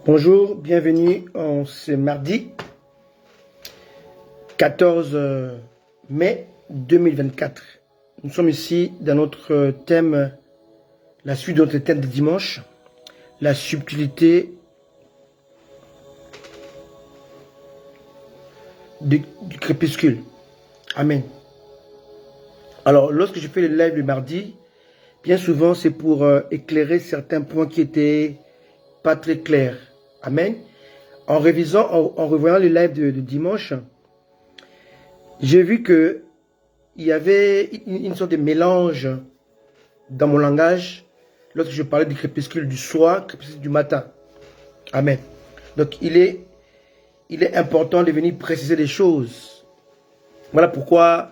Bonjour, bienvenue en ce mardi 14 mai 2024. Nous sommes ici dans notre thème, la suite de notre thème de dimanche, la subtilité du crépuscule. Amen. Alors, lorsque je fais le live le mardi, bien souvent c'est pour éclairer certains points qui étaient pas très clairs. Amen. En révisant, en revoyant le live de dimanche, j'ai vu que il y avait une sorte de mélange dans mon langage lorsque je parlais du crépuscule du soir, crépuscule du matin. Amen. Donc il est important de venir préciser les choses. Voilà pourquoi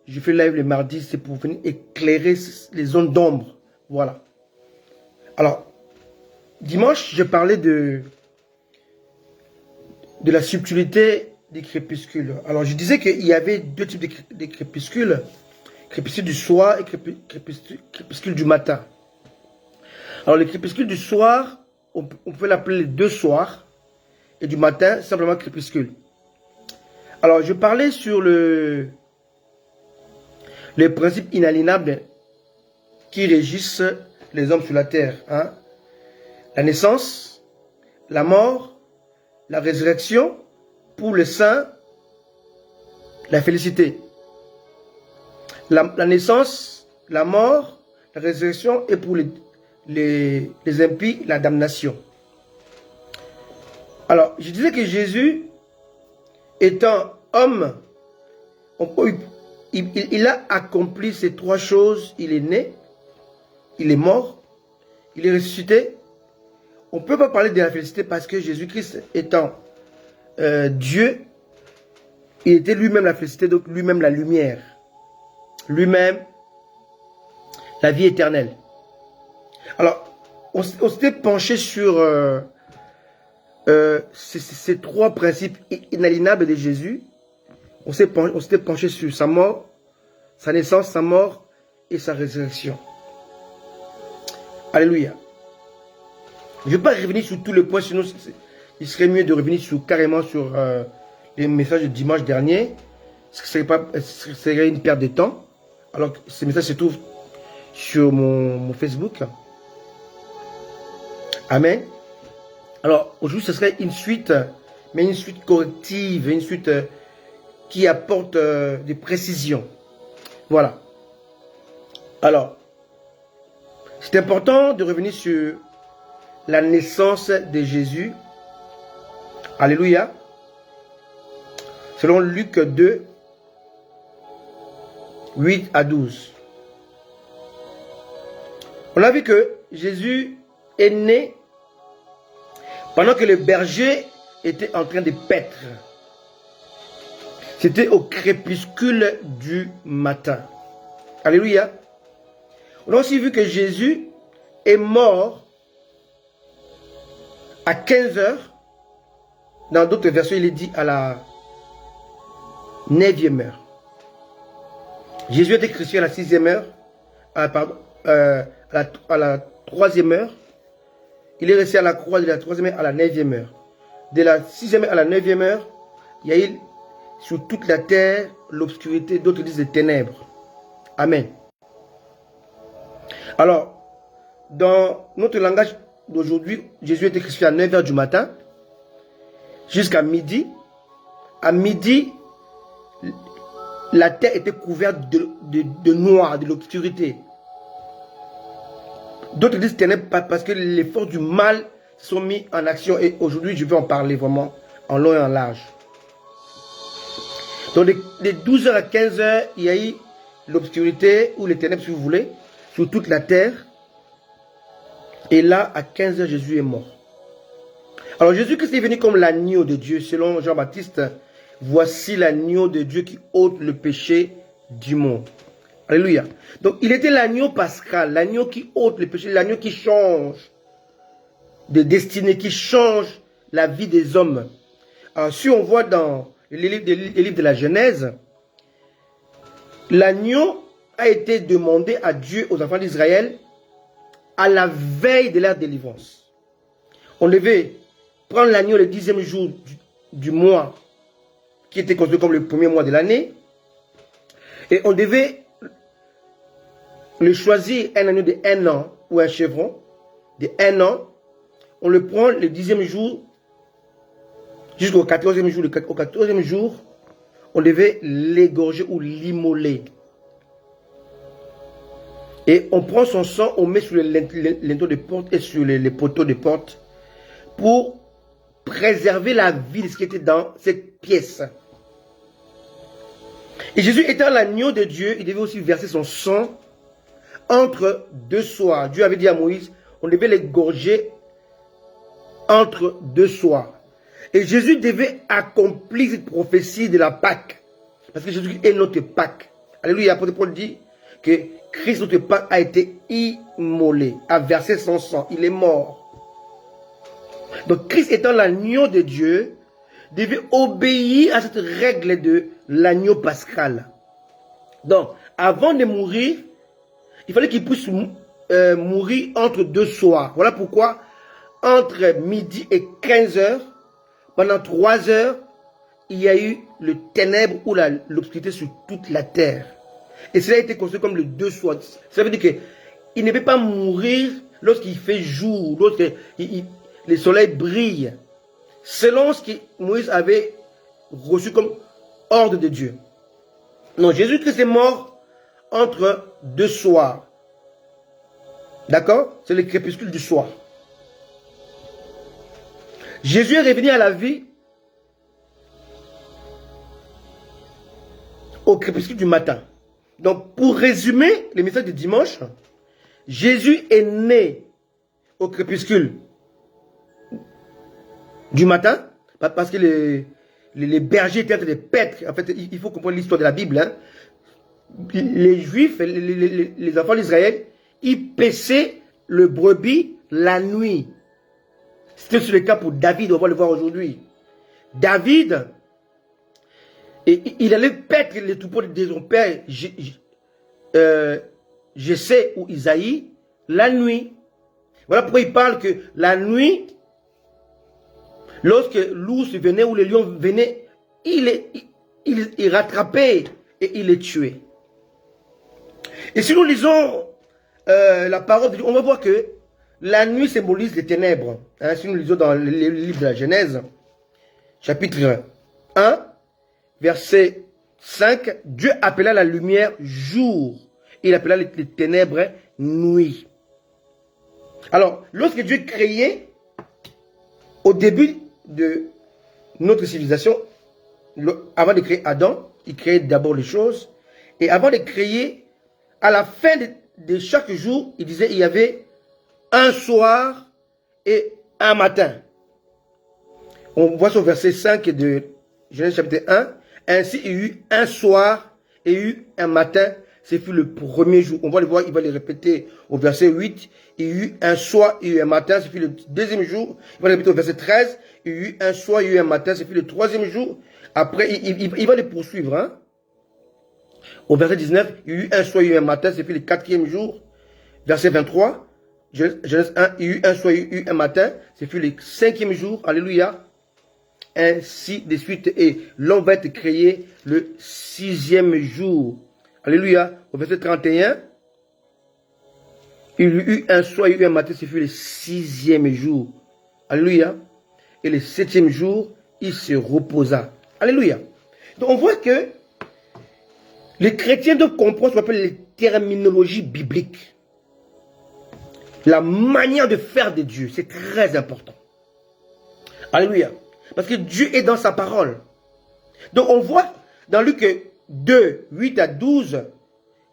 je fais le live le mardi, c'est pour venir éclairer les zones d'ombre. Voilà. Alors, dimanche, je parlais de la subtilité des crépuscules. Alors, je disais qu'il y avait deux types de crépuscules. Crépuscule du soir et crépuscule du matin. Alors, le crépuscule du soir, on peut l'appeler les deux soirs. Et du matin, simplement crépuscule. Alors, je parlais sur les principes inaliénables qui régissent les hommes sur la terre. Hein? La naissance, la mort, la résurrection, pour les saints, la félicité. La naissance, la mort, la résurrection, et pour les impies, la damnation. Alors, je disais que Jésus, étant homme, il a accompli ces trois choses. Il est né, il est mort, il est ressuscité. On ne peut pas parler de la félicité parce que Jésus-Christ étant Dieu, il était lui-même la félicité, donc lui-même la lumière. Lui-même la vie éternelle. Alors, on s'était penché sur ces trois principes inaliénables de Jésus. On s'était penché sur sa mort, sa naissance, sa mort et sa résurrection. Alléluia. Je ne vais pas revenir sur tous les points, sinon il serait mieux de revenir carrément sur les messages de dimanche dernier. Ce serait une perte de temps. Alors que ces messages se trouvent sur mon Facebook. Amen. Alors aujourd'hui ce serait une suite, mais une suite corrective, une suite qui apporte des précisions. Voilà. Alors, c'est important de revenir sur la naissance de Jésus. Alléluia. Selon Luc 2, 8 à 12. On a vu que Jésus est né pendant que le berger était en train de paître. C'était au crépuscule du matin. Alléluia. On a aussi vu que Jésus est mort à 15 heures. Dans d'autres versions, il est dit à la 9e heure. Jésus était crucifié à la 6e heure, à la 3e heure. Il est resté à la croix de la 3e heure à la 9e heure. De la 6e heure à la 9e heure, il y a eu sur toute la terre l'obscurité, d'autres disent les ténèbres. Amen. Alors, dans notre langage d'aujourd'hui, Jésus était crucifié à 9 heures du matin jusqu'à midi. À midi, la terre était couverte de noir, de l'obscurité. D'autres disent ténèbres parce que les forces du mal sont mis en action. Et aujourd'hui, je vais en parler vraiment en long et en large. Donc, de 12h à 15h, il y a eu l'obscurité ou les ténèbres, si vous voulez, sur toute la terre. Et là, à 15h, Jésus est mort. Alors, Jésus-Christ est venu comme l'agneau de Dieu, selon Jean-Baptiste. Voici l'agneau de Dieu qui ôte le péché du monde. Alléluia. Donc, il était l'agneau pascal, l'agneau qui ôte le péché, l'agneau qui change de destinée, qui change la vie des hommes. Alors, si on voit dans les livres de la Genèse, l'agneau a été demandé à Dieu, aux enfants d'Israël, à la veille de leur délivrance. On devait prendre l'agneau le 10e jour du mois, qui était considéré comme le premier mois de l'année. Et on devait le choisir un agneau de 1 an ou un chevreau de 1 an. On le prend le 10e jour jusqu'au 14e jour. Au 14e jour, on devait l'égorger ou l'immoler. Et on prend son sang, on met sur les linteaux de porte et sur les poteaux de porte pour préserver la vie de ce qui était dans cette pièce. Et Jésus étant l'agneau de Dieu, il devait aussi verser son sang entre 2 soirs. Dieu avait dit à Moïse, on devait l'égorger entre 2 soirs. Et Jésus devait accomplir cette prophétie de la Pâque. Parce que Jésus est notre Pâque. Alléluia. L'apôtre Paul dit que Christ, notre Pâque, a été immolé, a versé son sang. Il est mort. Donc Christ étant l'agneau de Dieu, devait obéir à cette règle de l'agneau pascal. Donc, avant de mourir, il fallait qu'il puisse mourir entre 2 soirs. Voilà pourquoi, entre midi et 15 heures, pendant 3 heures, il y a eu le ténèbre ou l'obscurité sur toute la terre. Et cela a été considéré comme le 2 soirs. Ça veut dire qu'il ne peut pas mourir lorsqu'il fait jour, lorsque le soleil brille, selon ce que Moïse avait reçu comme ordre de Dieu. Non, Jésus-Christ est mort entre 2 soirs. D'accord? C'est le crépuscule du soir. Jésus est revenu à la vie au crépuscule du matin. Donc, pour résumer le message du dimanche, Jésus est né au crépuscule du matin, parce que les bergers étaient en train de paître. En fait, il faut comprendre l'histoire de la Bible. Hein. Les Juifs, les enfants d'Israël, ils paissaient le brebis la nuit. C'était le cas pour David, on va le voir aujourd'hui. David, il allait paître les troupeaux de son père, Jessé ou Isaïe, la nuit. Voilà pourquoi il parle que la nuit, lorsque l'ours venait ou le lion venait, il rattrapait et il les tuait. Et si nous lisons la parole de Dieu, on va voir que la nuit symbolise les ténèbres. Hein, si nous lisons dans le livre de la Genèse, chapitre 1, verset 5, Dieu appela la lumière jour. Il appela les ténèbres nuit. Alors, lorsque Dieu créait, au début de notre civilisation, avant de créer Adam, il créait d'abord les choses. Et avant de créer, à la fin de chaque jour, il disait il y avait un soir et un matin. On voit sur verset 5 de Genèse chapitre 1. Ainsi, il y eut un soir et il y eut un matin. Ce fut le premier jour. On va le voir, il va le répéter au verset 8. Il y eut un soir et il y eut un matin. Ce fut le deuxième jour. Il va le répéter au verset 13. Il y eut un soir et il y eut un matin. Ce fut le troisième jour. Après, il va le poursuivre. Hein? Au verset 19, il y eut un soir et il y eut un matin. Ce fut le quatrième jour. Verset 23. Genèse 1, il y eut un soir et il y eut un matin. Ce fut le cinquième jour. Alléluia. Ainsi de suite. Et l'homme va être créé le 6e jour. Alléluia. Au verset 31. Il y eut un soir et il y eut un matin. Ce fut le 6e jour. Alléluia. Et le 7e jour, il se reposa. Alléluia. Donc on voit que les chrétiens doivent comprendre ce qu'on appelle les terminologies bibliques. La manière de faire de Dieu, c'est très important. Alléluia. Parce que Dieu est dans sa parole. Donc on voit dans Luc 2, 8 à 12,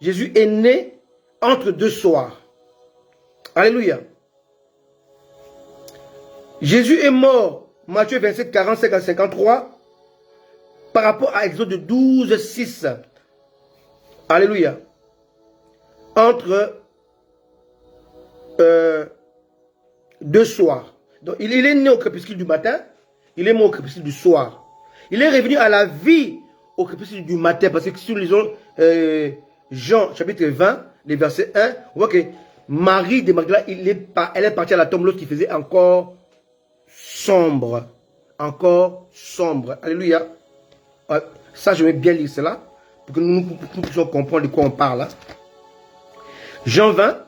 Jésus est né entre 2 soirs. Alléluia. Jésus est mort, Matthieu 27, 45 à 53, par rapport à Exode 12, 6. Alléluia. Entre 2 soirs. Donc, il est né au crépuscule du matin, il est mort au crépuscule du soir. Il est revenu à la vie au crépuscule du matin, parce que si nous lisons Jean chapitre 20, les versets 1, on voit que Marie de Magdala, elle est partie à la tombe lorsqu'il faisait encore sombre. Encore sombre. Alléluia. Ça, je vais bien lire cela pour que nous puissions comprendre de quoi on parle. Hein. Jean 20.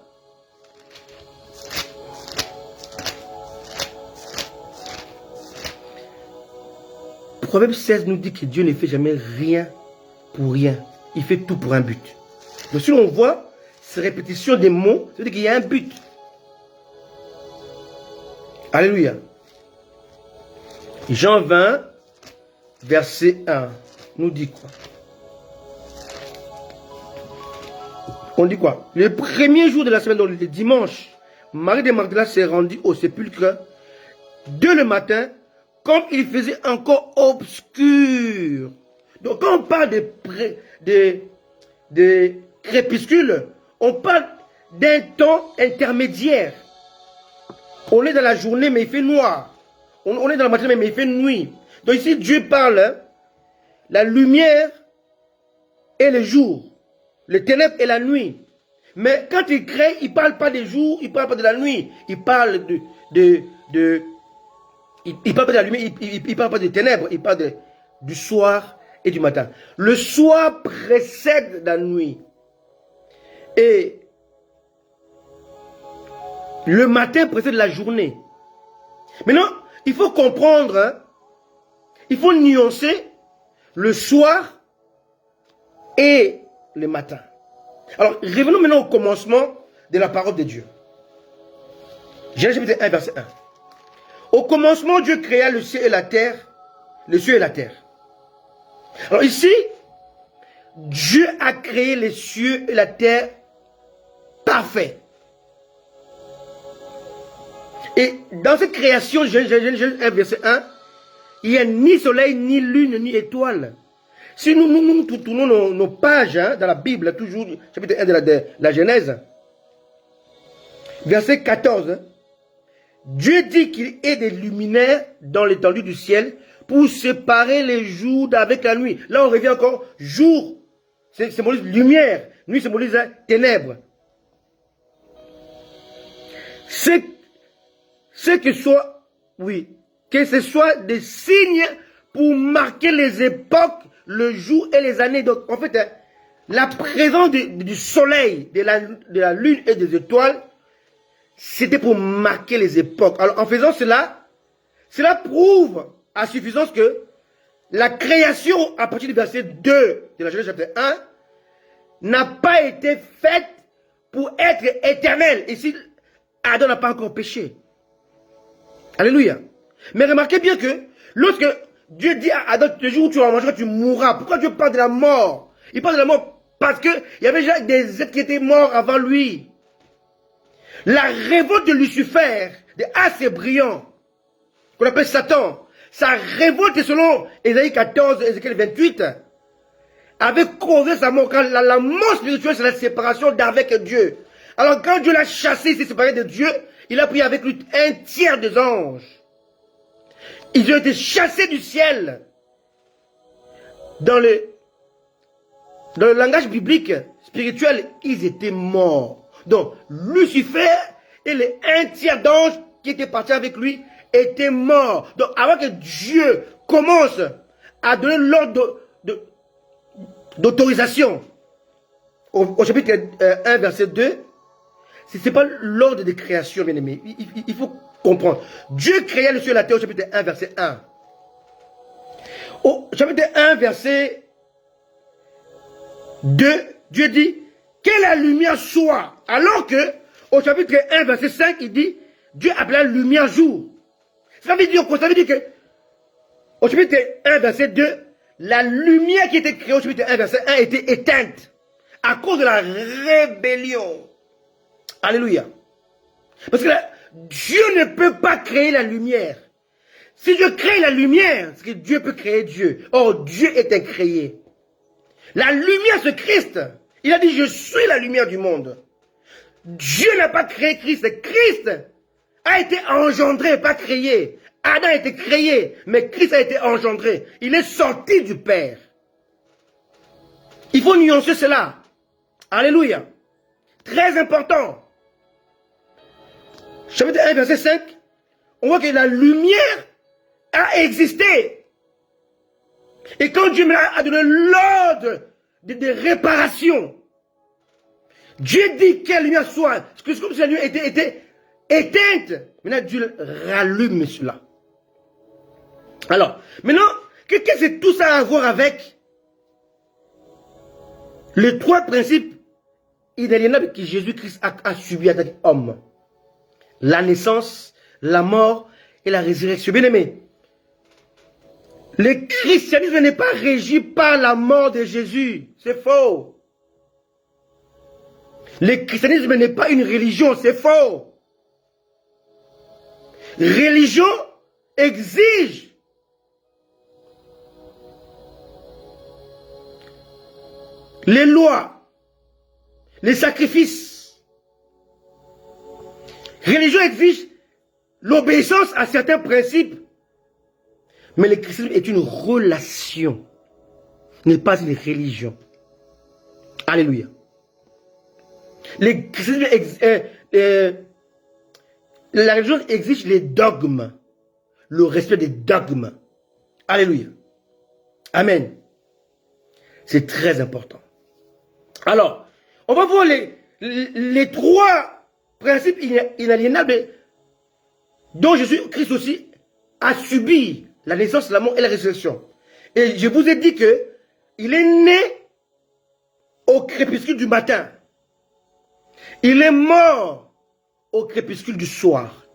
Proverbe 16 nous dit que Dieu ne fait jamais rien pour rien. Il fait tout pour un but. Donc si l'on voit ces répétitions des mots, ça veut dire qu'il y a un but. Alléluia. Jean 20, verset 1, nous dit quoi? On dit quoi? Le premier jour de la semaine, donc le dimanche, Marie de Magdala s'est rendue au sépulcre dès le matin, comme il faisait encore obscur. Donc quand on parle de crépuscule, on parle d'un temps intermédiaire. On est dans la journée, mais il fait noir. On est dans la matinée, mais il fait nuit. Donc ici, Dieu parle, hein, la lumière et le jour, les ténèbres et la nuit. Mais quand il crée, il ne parle pas des jours, il ne parle pas de la nuit. Il parle il parle pas de la lumière, il parle pas des ténèbres, il parle du soir et du matin. Le soir précède la nuit. Et le matin précède la journée. Maintenant, il faut comprendre, hein, il faut nuancer le soir et le matin. Alors, revenons maintenant au commencement de la parole de Dieu. Genèse chapitre 1, verset 1. Au commencement, Dieu créa le ciel et la terre. Le ciel et la terre. Alors ici, Dieu a créé les cieux et la terre parfaits. Et dans cette création, Genèse 1, verset 1, il n'y a ni soleil, ni lune, ni étoile. Si nous tournons nos pages hein, dans la Bible, toujours, chapitre 1 de la Genèse, verset 14, hein, Dieu dit qu'il ait des luminaires dans l'étendue du ciel pour séparer les jours d'avec la nuit. Là, on revient encore, jour, symbolise lumière, nuit symbolise ténèbres. Que ce soit des signes pour marquer les époques, le jour et les années. Donc, en fait, la présence du soleil, de la lune et des étoiles, c'était pour marquer les époques. Alors, en faisant cela, cela prouve à suffisance que la création, à partir du verset 2 de la Genèse chapitre 1, n'a pas été faite pour être éternelle. Ici, Adam n'a pas encore péché. Alléluia. Mais remarquez bien que lorsque Dieu dit à Adam, le jour où tu en mangeras, tu mourras. Pourquoi Dieu parle de la mort? Il parle de la mort parce qu'il y avait déjà des êtres qui étaient morts avant lui. La révolte de Lucifer, de assez brillant, qu'on appelle Satan, sa révolte selon Ésaïe 14 et Ézéchiel 28, avait causé sa mort. Quand la mort spirituelle, c'est la séparation d'avec Dieu. Alors quand Dieu l'a chassé, il s'est séparé de Dieu, il a pris avec lui un tiers des anges. Ils ont été chassés du ciel. Dans le langage biblique, spirituel, ils étaient morts. Donc, Lucifer et les un tiers d'anges qui étaient partis avec lui étaient morts. Donc, avant que Dieu commence à donner l'ordre d'autorisation au chapitre 1, verset 2, ce n'est pas l'ordre de création, bien aimé. Il faut comprendre. Dieu créa le ciel et la terre au chapitre 1, verset 1. Au chapitre 1, verset 2, Dieu dit que la lumière soit. Alors que au chapitre 1, verset 5, il dit Dieu appela la lumière jour. Ça veut dire que au chapitre 1, verset 2, la lumière qui était créée au chapitre 1, verset 1 était éteinte à cause de la rébellion. Alléluia. Parce que Dieu ne peut pas créer la lumière. Si Dieu crée la lumière, c'est que Dieu peut créer Dieu. Or, Dieu est incréé. La lumière, c'est Christ. Il a dit, je suis la lumière du monde. Dieu n'a pas créé Christ. Christ a été engendré, pas créé. Adam a été créé, mais Christ a été engendré. Il est sorti du Père. Il faut nuancer cela. Alléluia. Très important. Chapitre 1, verset 5. on voit que la lumière a existé. Et quand Dieu a donné l'ordre de réparation, Dieu dit que la lumière soit, c'est comme si la lumière était éteinte. Maintenant, Dieu rallume cela. Alors, maintenant, qu'est-ce que tout ça a à voir avec les trois principes inaliénables que Jésus-Christ a subi en tant qu'homme? La naissance, la mort et la résurrection. Bien aimé, le christianisme n'est pas régi par la mort de Jésus. C'est faux. Le christianisme n'est pas une religion. C'est faux. Religion exige les lois, les sacrifices. Religion exige l'obéissance à certains principes. Mais le christianisme est une relation, n'est pas une religion. Alléluia. Le christianisme, la religion exige les dogmes, le respect des dogmes. Alléluia. Amen. C'est très important. Alors, on va voir les trois principes inaliénables dont Jésus-Christ aussi a subi la naissance, la mort et la résurrection. Et je vous ai dit que il est né au crépuscule du matin. Il est mort au crépuscule du soir.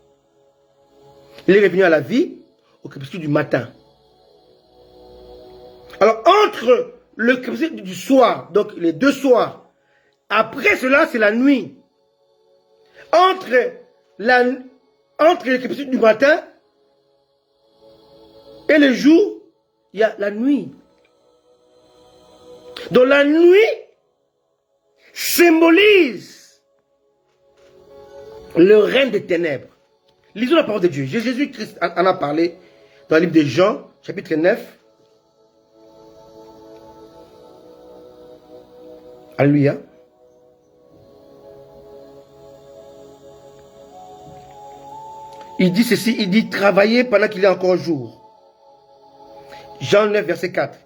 Il est revenu à la vie au crépuscule du matin. Alors, entre le crépuscule du soir, donc les deux soirs, après cela, c'est la nuit. Entre le crépuscule du matin et le jour, il y a la nuit. Donc la nuit symbolise le règne des ténèbres. Lisons la parole de Dieu. Jésus-Christ en a parlé dans le livre de Jean, chapitre 9. Alléluia. Il dit ceci, il dit travailler pendant qu'il est encore jour. Jean 9, verset 4.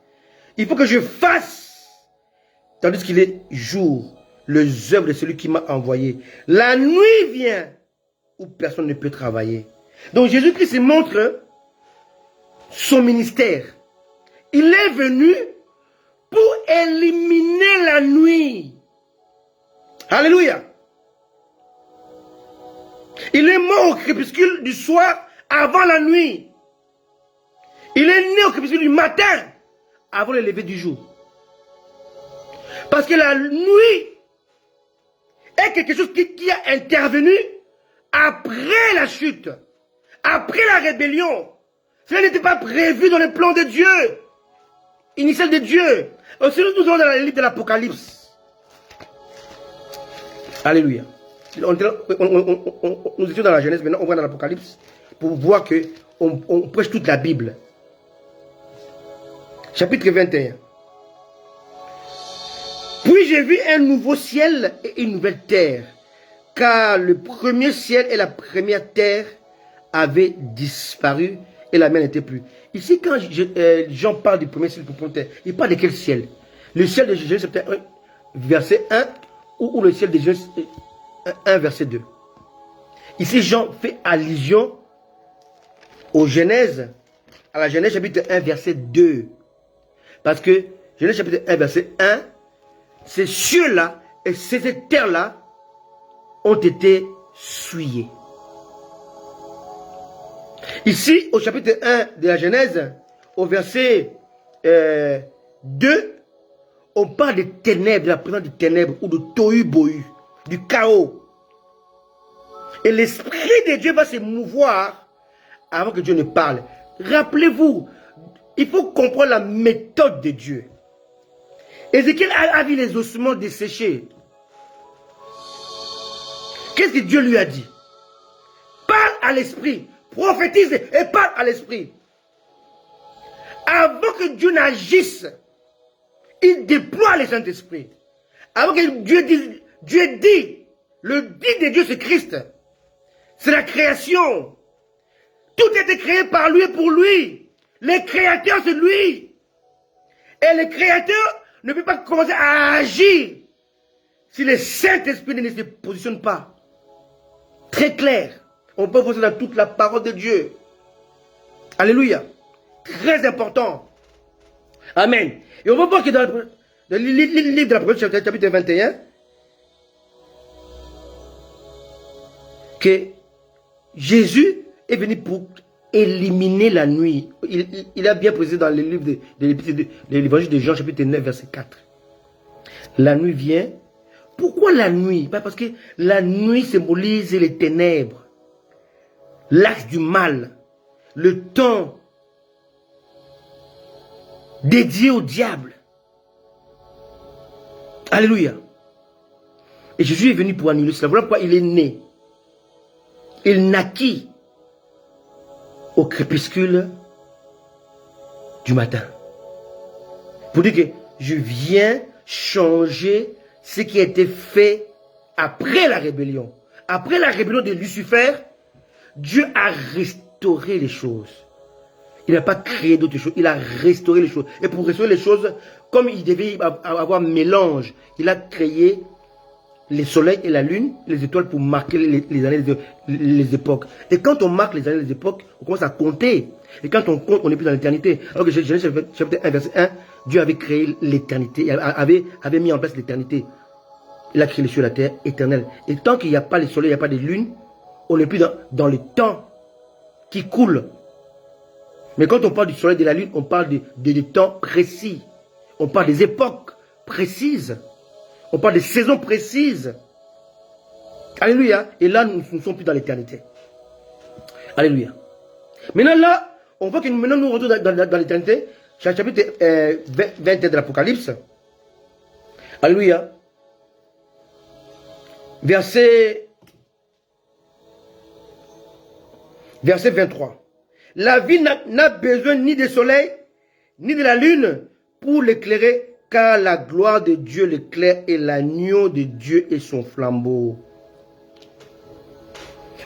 Il faut que je fasse, tandis qu'il est jour, les œuvres de celui qui m'a envoyé. La nuit vient où personne ne peut travailler. Donc Jésus-Christ montre son ministère. Il est venu pour éliminer la nuit. Alléluia. Il est mort au crépuscule du soir avant la nuit. Il est né au crépuscule du matin avant le lever du jour. Parce que la nuit est quelque chose qui a intervenu après la chute, après la rébellion. Cela n'était pas prévu dans le plan de Dieu, initial de Dieu. Aussi, nous allons dans le livre de l'Apocalypse. Alléluia. Nous étions dans la Genèse, maintenant on va dans l'Apocalypse pour voir qu'on prêche toute la Bible. Chapitre 21. Puis j'ai vu un nouveau ciel et une nouvelle terre, car le premier ciel et la première terre avaient disparu et la mer n'était plus. Ici, quand Jean parle du premier ciel et de la première terre, il parle de quel ciel? Le ciel de Genèse, chapitre 1, verset 1, ou le ciel de Genèse 1, verset 2. Ici, Jean fait allusion aux Genèse, à la Genèse chapitre 1, verset 2. Parce que Genèse chapitre 1, verset 1, ces cieux-là et ces terres-là ont été souillés. Ici, au chapitre 1 de la Genèse, au verset 2, on parle des ténèbres, de la présence des ténèbres, ou de tohu bohu, du chaos. Et l'Esprit de Dieu va se mouvoir avant que Dieu ne parle. Rappelez-vous, il faut comprendre la méthode de Dieu. Ézéchiel a vu les ossements desséchés. Qu'est-ce que Dieu lui a dit? Parle à l'Esprit, prophétise et parle à l'Esprit. Avant que Dieu n'agisse, il déploie le Saint-Esprit. Avant que Dieu dit, le dit de Dieu c'est Christ. C'est la création. Tout a été créé par lui et pour lui. Les créateurs, c'est lui. Et le créateur ne peut pas commencer à agir si le Saint-Esprit ne se positionne pas. Très clair. On peut voir ça dans toute la parole de Dieu. Alléluia. Très important. Amen. Et on va voir que dans le livre de l'Apocalypse, chapitre 21, que Jésus est venu pour éliminer la nuit. Il a bien précisé dans le livre de l'évangile de Jean, chapitre 9, verset 4. La nuit vient. Pourquoi la nuit? Parce que la nuit symbolise les ténèbres, l'axe du mal, le temps dédié au diable. Alléluia. Et Jésus est venu pour annuler cela. Voilà pourquoi il est né. Il naquit au crépuscule du matin. Pour dire que je viens changer ce qui a été fait après la rébellion. Après la rébellion de Lucifer, Dieu a restauré les choses. Il n'a pas créé d'autres choses, il a restauré les choses. Et pour restaurer les choses, comme il devait avoir mélange, il a créé les soleils et la lune, les étoiles pour marquer les années, les époques. Et quand on marque les années, les époques, on commence à compter. Et quand on compte, on n'est plus dans l'éternité. Alors que Genèse chapitre 1, verset 1, Dieu avait créé l'éternité, avait mis en place l'éternité. Il a créé les cieux et la terre éternelle. Et tant qu'il n'y a pas les soleils, il n'y a pas de lune, on n'est plus dans le temps qui coule. Mais quand on parle du soleil et de la lune, on parle de temps précis. On parle des époques précises. On parle des saisons précises. Alléluia. Et là, nous ne sommes plus dans l'éternité. Alléluia. Maintenant, là, on voit que maintenant, nous retournons dans l'éternité. Chapitre 21 de l'Apocalypse. Alléluia. Verset 23. La vie n'a besoin ni du soleil, ni de la lune pour l'éclairer, car la gloire de Dieu l'éclaire et l'agneau de Dieu est son flambeau.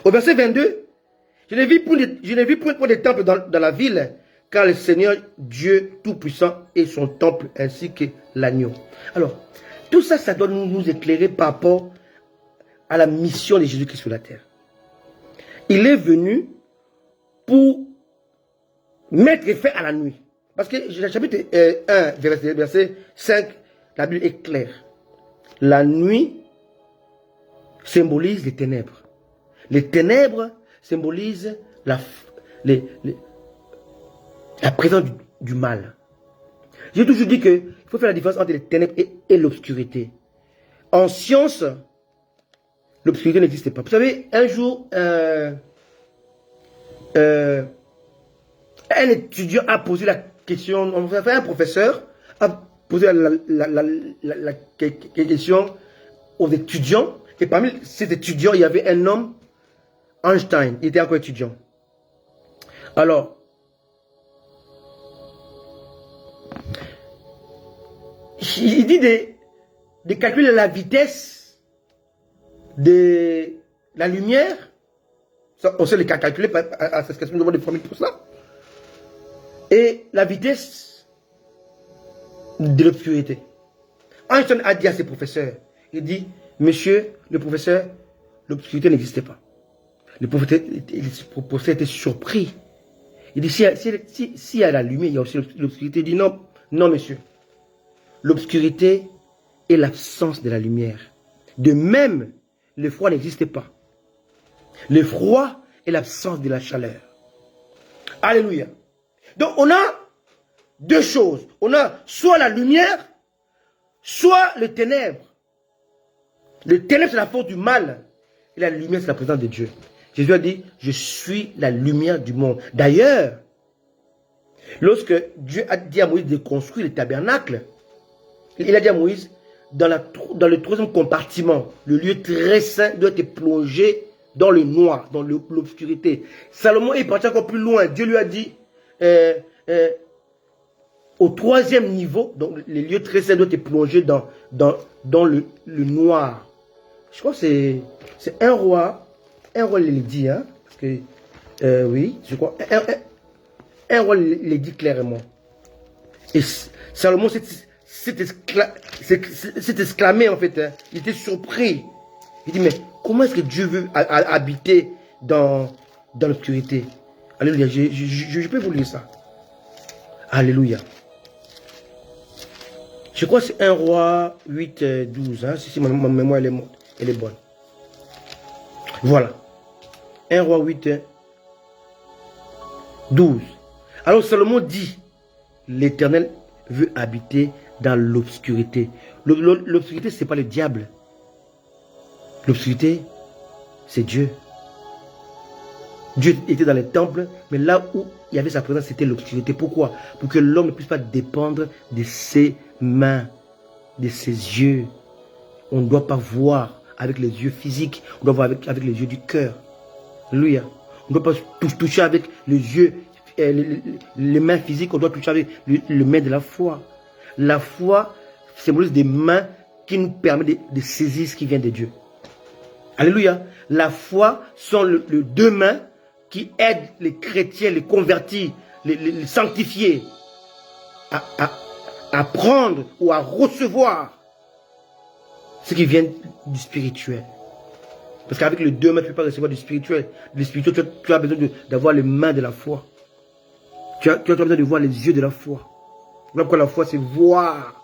Au verset 22, je ne vis point de temple dans la ville, car le Seigneur Dieu Tout-Puissant est son temple ainsi que l'agneau. Alors, tout ça, ça doit nous éclairer par rapport à la mission de Jésus-Christ sur la terre. Il est venu pour mettre fin à la nuit. Parce que le chapitre 1, verset 5, la Bible est claire. La nuit symbolise les ténèbres. Les ténèbres symbolisent la présence du mal. J'ai toujours dit qu'il faut faire la différence entre les ténèbres et l'obscurité. En science, l'obscurité n'existe pas. Vous savez, un jour, un étudiant a posé la question, un professeur a posé la question aux étudiants, et parmi ces étudiants, il y avait un homme, Einstein, il était encore étudiant. Alors, il dit de calculer la vitesse de la lumière. On sait les calculer à cette question, nous avons des formules pour cela. Et la vitesse de l'obscurité. Einstein a dit à ses professeurs, il dit, monsieur le professeur, l'obscurité n'existait pas. Le professeur était surpris. Il dit, s'il y a la lumière, il y a aussi l'obscurité. Il dit, non, non monsieur. L'obscurité est l'absence de la lumière. De même, le froid n'existait pas. Le froid est l'absence de la chaleur. Alléluia. Donc on a deux choses. On a soit la lumière, soit le ténèbre. Le ténèbre, c'est la force du mal. Et la lumière, c'est la présence de Dieu. Jésus a dit, je suis la lumière du monde. D'ailleurs, lorsque Dieu a dit à Moïse de construire le tabernacle, il a dit à Moïse, dans le troisième compartiment, le lieu très saint doit être plongé dans le noir, dans l'obscurité. Salomon est parti encore plus loin. Dieu lui a dit, au troisième niveau, donc les lieux très saints doivent être plongés dans le noir. Je crois que c'est un roi, il le dit, hein, parce que Oui, je crois. Un roi les dit clairement. Et Salomon s'est exclamé en fait. Hein. Il était surpris. Il dit, mais comment est-ce que Dieu veut habiter dans l'obscurité? Alléluia. Je peux vous lire ça. Alléluia. Je crois que c'est 1 roi 8, 12. Hein, si ma mémoire elle est bonne. Voilà. 1 roi 8, 12. Alors Salomon dit, l'Éternel veut habiter dans l'obscurité. L'obscurité, ce n'est pas le diable. L'obscurité, c'est Dieu. Dieu était dans les temples, mais là où il y avait sa présence, c'était l'obscurité. Pourquoi? Pour que l'homme ne puisse pas dépendre de ses mains, de ses yeux. On ne doit pas voir avec les yeux physiques, on doit voir avec les yeux du cœur. Alléluia. On ne doit pas toucher avec les yeux, les mains physiques, on doit toucher avec les mains de la foi. La foi symbolise des mains qui nous permettent de saisir ce qui vient de Dieu. Alléluia. La foi sont les deux mains qui aident les chrétiens, les convertis, les sanctifiés à prendre ou à recevoir ce qui vient du spirituel. Parce qu'avec les deux mains, tu ne peux pas recevoir du spirituel. Le spirituel, tu as besoin d'avoir les mains de la foi. Tu as besoin de voir les yeux de la foi. Voilà pourquoi la foi, c'est voir.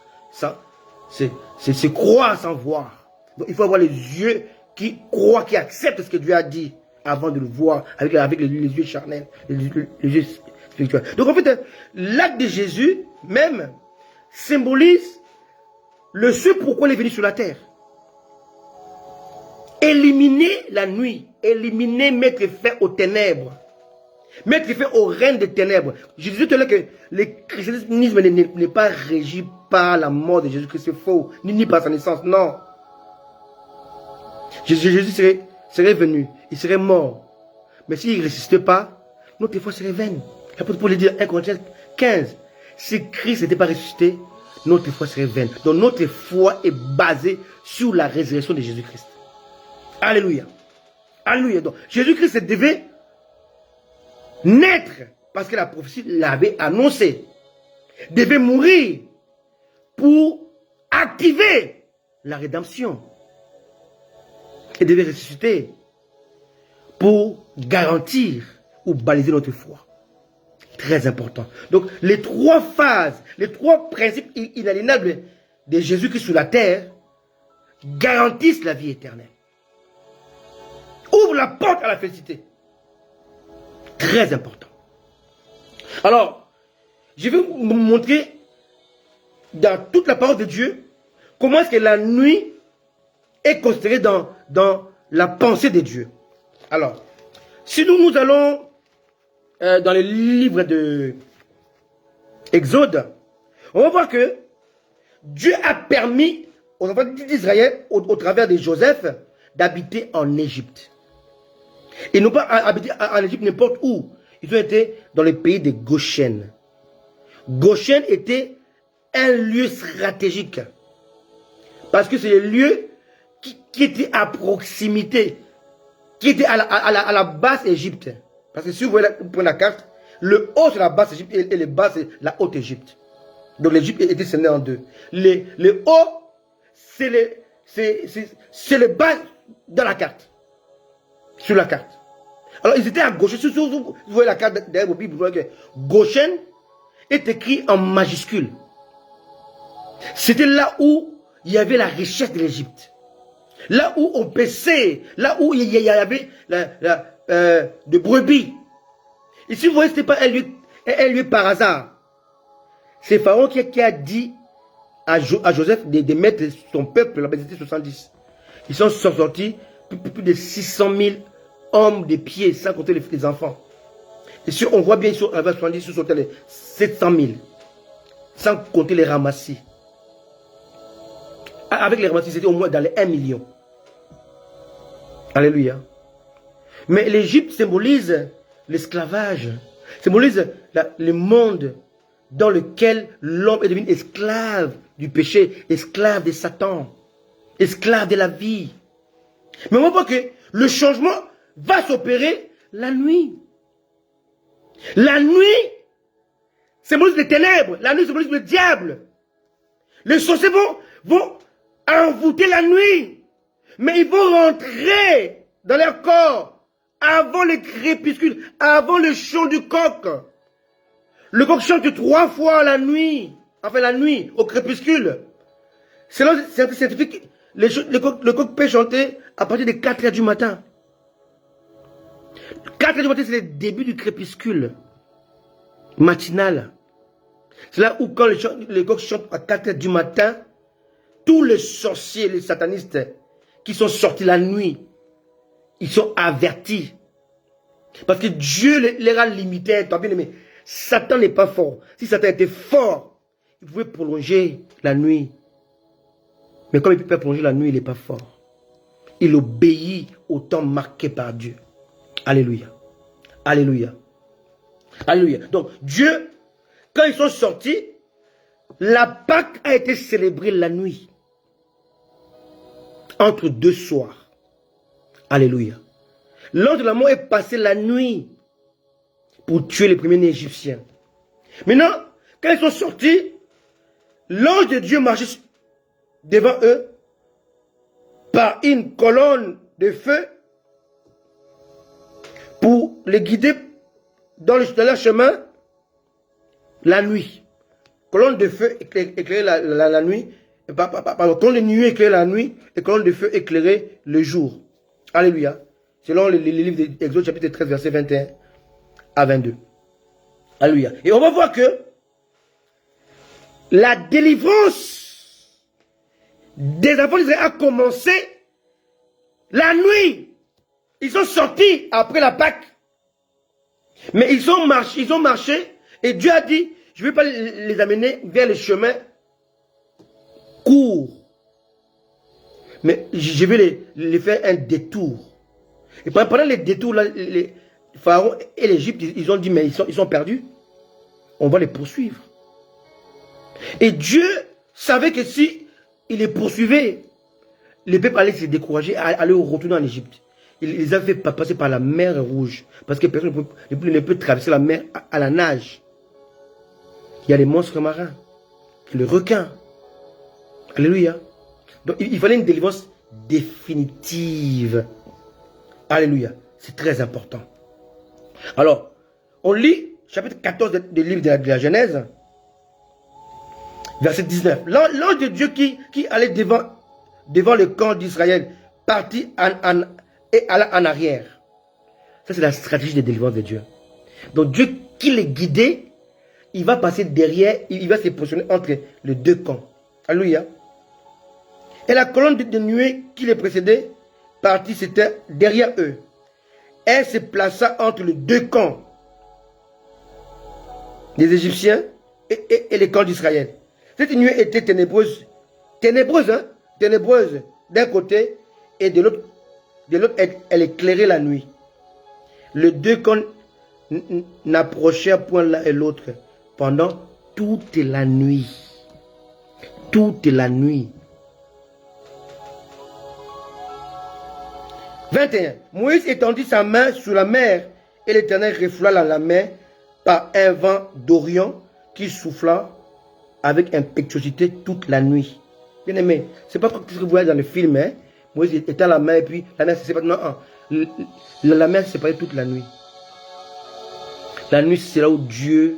C'est croire sans voir. Donc il faut avoir les yeux qui croient, qui acceptent ce que Dieu a dit avant de le voir avec les yeux charnels, les yeux spirituels. Donc en fait, l'acte de Jésus même symbolise ce pourquoi il est venu sur la terre. Éliminer la nuit, mettre fin aux ténèbres, mettre fin au règne des ténèbres. Je disais tout à l'heure que le christianisme n'est pas régi par la mort de Jésus-Christ, c'est faux, ni par sa naissance, non. Jésus serait venu, il serait mort. Mais s'il ne ressuscitait pas, notre foi serait vaine. L'apôtre Paul dit 1 Corinthiens 15, si Christ n'était pas ressuscité, notre foi serait vaine. Donc notre foi est basée sur la résurrection de Jésus-Christ. Alléluia. Alléluia. Donc Jésus-Christ devait naître parce que la prophétie l'avait annoncé. Devait mourir pour activer la rédemption. Et devait ressusciter pour garantir ou baliser notre foi. Très important. Donc, les trois phases, les trois principes inaliénables de Jésus-Christ sur la terre garantissent la vie éternelle. Ouvre la porte à la félicité. Très important. Alors, je vais vous montrer dans toute la parole de Dieu comment est-ce que la nuit est considérée dans la pensée de Dieu. Alors, si nous allons dans le livre de Exode, on va voir que Dieu a permis aux enfants d'Israël, au travers de Joseph, d'habiter en Égypte. Ils n'ont pas habité en Égypte n'importe où. Ils ont été dans le pays de Goshen. Goshen était un lieu stratégique. Parce que c'est le lieu qui était à proximité, qui était à la basse Égypte. Parce que si vous prenez la carte, le haut c'est la basse Égypte et le bas c'est la haute Égypte. Donc l'Égypte était scindée en deux. Le haut, c'est le bas dans la carte. Sur la carte. Alors ils étaient à Goshen. Si vous voyez la carte derrière vos Bibles, vous voyez que Goshen est écrit en majuscule. C'était là où il y avait la richesse de l'Égypte. Là où on paissait, là où il y avait de brebis. Ici, vous voyez, ce n'était pas un lieu par hasard. C'est Pharaon qui a dit à Joseph de mettre son peuple, là-bas, ils étaient 70. Ils sont sortis, plus de 600 000 hommes de pied, sans compter les enfants. Et si on voit bien, ils sont à 70, ils sont les 700 000, sans compter les ramassis. Avec les ramassis, c'était au moins dans les 1 million. Alléluia. Mais l'Égypte symbolise l'esclavage, symbolise le monde dans lequel l'homme est devenu esclave du péché, esclave de Satan, esclave de la vie. Mais on voit que le changement va s'opérer la nuit. La nuit symbolise les ténèbres. La nuit symbolise le diable. Les sorciers vont envoûter la nuit. Mais ils vont rentrer dans leur corps avant le crépuscule, avant le chant du coq. Le coq chante 3 fois la nuit. Enfin la nuit, au crépuscule. Selon certains scientifiques, le coq peut chanter à partir de 4 heures du matin. 4 heures du matin, c'est le début du crépuscule matinal. C'est là où quand le coq chante à 4 heures du matin, tous les sorciers, les satanistes qui sont sortis la nuit, ils sont avertis. Parce que Dieu les a limités. Bien aimé, Satan n'est pas fort. Si Satan était fort, il pouvait prolonger la nuit. Mais comme il ne peut pas prolonger la nuit, il n'est pas fort. Il obéit au temps marqué par Dieu. Alléluia. Alléluia. Alléluia. Donc, Dieu, quand ils sont sortis, la Pâque a été célébrée la nuit. Entre 2 soirs. Alléluia. L'ange de la mort est passé la nuit pour tuer les premiers-nés égyptiens. Maintenant, quand ils sont sortis, l'ange de Dieu marchait devant eux par une colonne de feu pour les guider dans leur chemin la nuit. Colonne de feu éclairait la nuit. Pardon, colonne de nuée éclairait la nuit et colonne de feu éclairait le jour. Alléluia. Selon les livres d'Exode chapitre 13 verset 21 à 22. Alléluia. Et on va voir que la délivrance des enfants d'Israël a commencé la nuit. Ils sont sortis après la Pâque. Mais ils ont marché et Dieu a dit, je ne vais pas les amener vers le chemin court. Mais je vais les faire un détour. Et pendant les détours, là, les Pharaon et l'Égypte, ils ont dit, mais ils sont perdus. On va les poursuivre. Et Dieu savait que si il les poursuivait, les peuples allaient se décourager, allaient retourner en Égypte. Il les a fait passer par la mer Rouge. Parce que personne ne peut traverser la mer à la nage. Il y a les monstres marins. Le requin. Alléluia. Donc il fallait une délivrance définitive. Alléluia. C'est très important. Alors, on lit chapitre 14 du livre de la Genèse. Verset 19. L'ange de Dieu qui allait devant le camp d'Israël partit et alla en arrière. Ça, c'est la stratégie de délivrance de Dieu. Donc, Dieu qui les guidait, il va passer derrière, il va se positionner entre les 2 camps. Alléluia. Et la colonne de nuée qui les précédait, partie, c'était derrière eux. Elle se plaça entre les 2 camps des Égyptiens et les camps d'Israël. Cette nuée était ténébreuse. Ténébreuse, hein? Ténébreuse d'un côté et de l'autre, elle éclairait la nuit. Les 2 camps n'approchèrent point l'un et l'autre pendant toute la nuit. Toute la nuit. 21. Moïse étendit sa main sur la mer et l'Éternel refoula la mer par un vent d'Orient qui souffla avec impétuosité toute la nuit. Bien aimé, c'est pas comme ce que vous voyez dans le film, hein? Moïse étend la main et puis la mer s'est séparée. Non, la mer s'est séparée toute la nuit. La nuit, c'est là où Dieu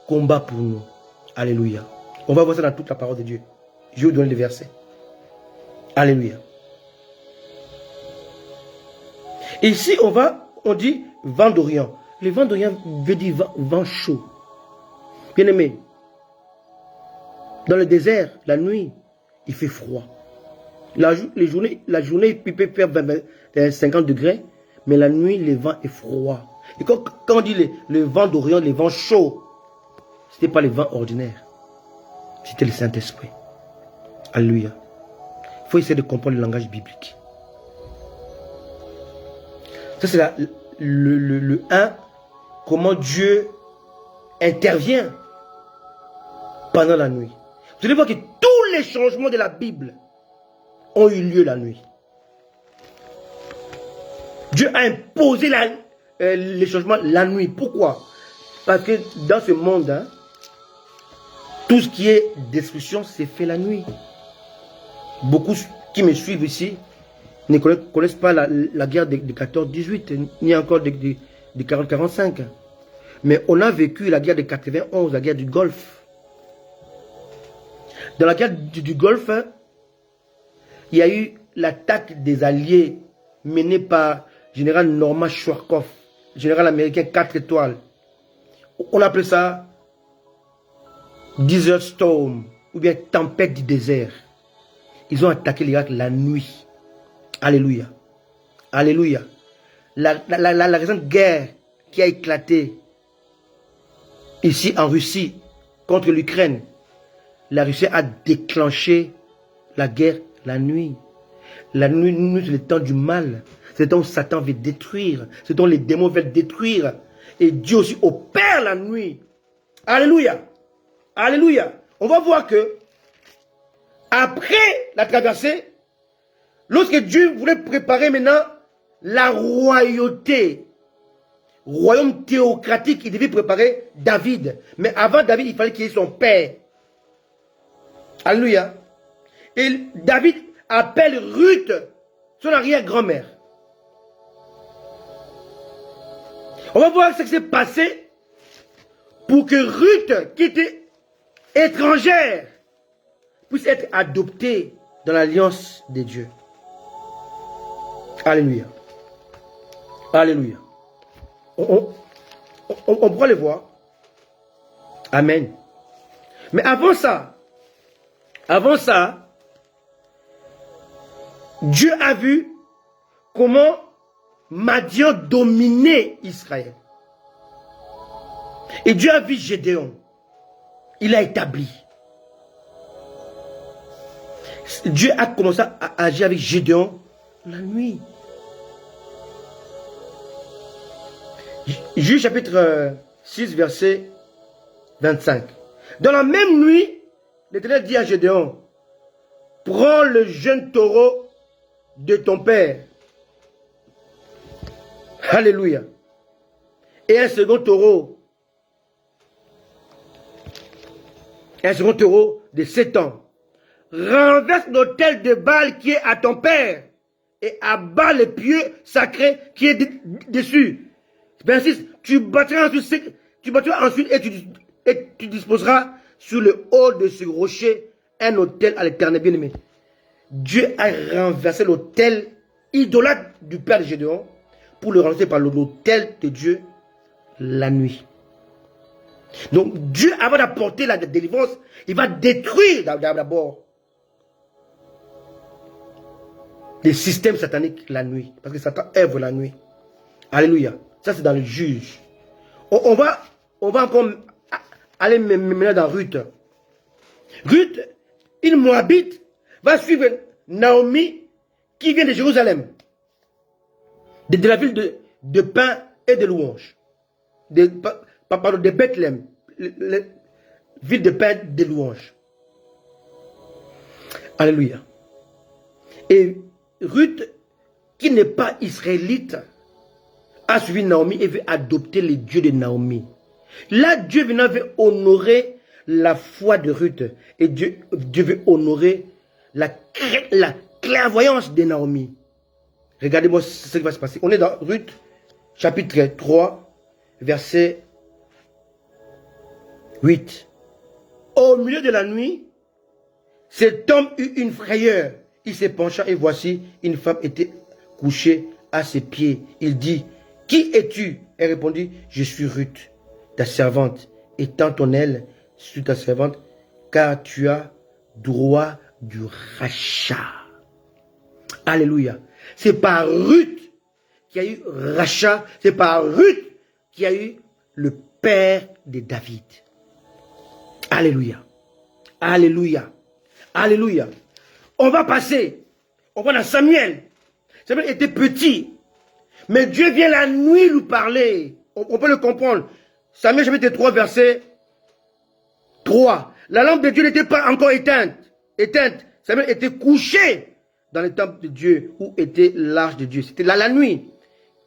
combat pour nous. Alléluia. On va voir ça dans toute la parole de Dieu. Je vais vous donner les versets. Alléluia. Et ici, on dit vent d'Orient. Le vent d'Orient veut dire vent chaud. Bien aimé, dans le désert, la nuit, il fait froid. La journée, il peut faire 50 degrés, mais la nuit, le vent est froid. Et quand on dit le vent d'Orient, le vent chaud, ce n'était pas le vent ordinaire. C'était le Saint-Esprit. Alléluia. Il faut essayer de comprendre le langage biblique. Ça, c'est le 1, comment Dieu intervient pendant la nuit. Vous allez voir que tous les changements de la Bible ont eu lieu la nuit. Dieu a imposé les changements la nuit. Pourquoi? Parce que dans ce monde, hein, tout ce qui est destruction, c'est fait la nuit. Beaucoup qui me suivent ici ne connaissent pas la guerre de 14-18, ni encore de 40-45. Mais on a vécu la guerre de 91, la guerre du Golfe. Dans la guerre du Golfe, hein, il y a eu l'attaque des Alliés menée par le général Norman Schwarzkopf, général américain 4 étoiles. On appelle ça Desert Storm, ou bien tempête du désert. Ils ont attaqué l'Irak la nuit. Alléluia. Alléluia. La récente guerre qui a éclaté ici en Russie contre l'Ukraine, la Russie a déclenché la guerre la nuit. La nuit, c'est le temps du mal. C'est le temps où Satan veut détruire. C'est le temps où les démons veulent détruire. Et Dieu aussi opère la nuit. Alléluia. Alléluia. On va voir que après la traversée, lorsque Dieu voulait préparer maintenant la royauté, royaume théocratique, il devait préparer David. Mais avant David, il fallait qu'il ait son père. Alléluia. Et David appelle Ruth, son arrière-grand-mère. On va voir ce qui s'est passé pour que Ruth, qui était étrangère, puisse être adoptée dans l'alliance des dieux. Alléluia. Alléluia. On pourra les voir. Amen. Mais avant ça, Dieu a vu comment Madian dominait Israël. Et Dieu a vu Gédéon. Il a établi. Dieu a commencé à agir avec Gédéon la nuit. Juge chapitre 6, verset 25. Dans la même nuit, l'Éternel dit à Gédéon, prends le jeune taureau de ton père. Alléluia. Et un second taureau. Un second taureau de 7 ans. Renverse l'autel de Baal qui est à ton père et abat le pieu sacré qui est dessus. 26. Tu bâtiras ensuite et tu disposeras sur le haut de ce rocher un autel à l'Éternel bien-aimé. Dieu a renversé l'autel idolâtre du père de Gédéon pour le remplacer par l'autel de Dieu la nuit. Donc Dieu, avant d'apporter la délivrance, il va détruire d'abord les systèmes sataniques la nuit. Parce que Satan œuvre la nuit. Alléluia. Ça c'est dans le juge. On va encore aller maintenant dans Ruth. Ruth, une Moabite, va suivre Naomi qui vient de Jérusalem. De la ville de pain et de louange. De Bethléem. Ville de pain et de louange. Alléluia. Et Ruth, qui n'est pas israélite, a suivi Naomi et veut adopter les dieux de Naomi. Là, Dieu venant veut honorer la foi de Ruth. Et Dieu veut honorer la clairvoyance de Naomi. Regardez-moi ce qui va se passer. On est dans Ruth, chapitre 3, verset 8. Au milieu de la nuit, cet homme eut une frayeur. Il se pencha et voici, une femme était couchée à ses pieds. Il dit, qui es-tu? Elle répondit, je suis Ruth, ta servante. Étends ton aile sur ta servante, car tu as droit du rachat. Alléluia. C'est par Ruth qui a eu rachat. C'est par Ruth qui a eu le père de David. Alléluia. Alléluia. Alléluia. On va passer. On va dans Samuel. Samuel était petit. Mais Dieu vient la nuit lui parler. On peut le comprendre. Samuel chapitre 3 verset 3. La lampe de Dieu n'était pas encore éteinte. Samuel était couché dans le temple de Dieu où était l'arche de Dieu. C'était là la nuit.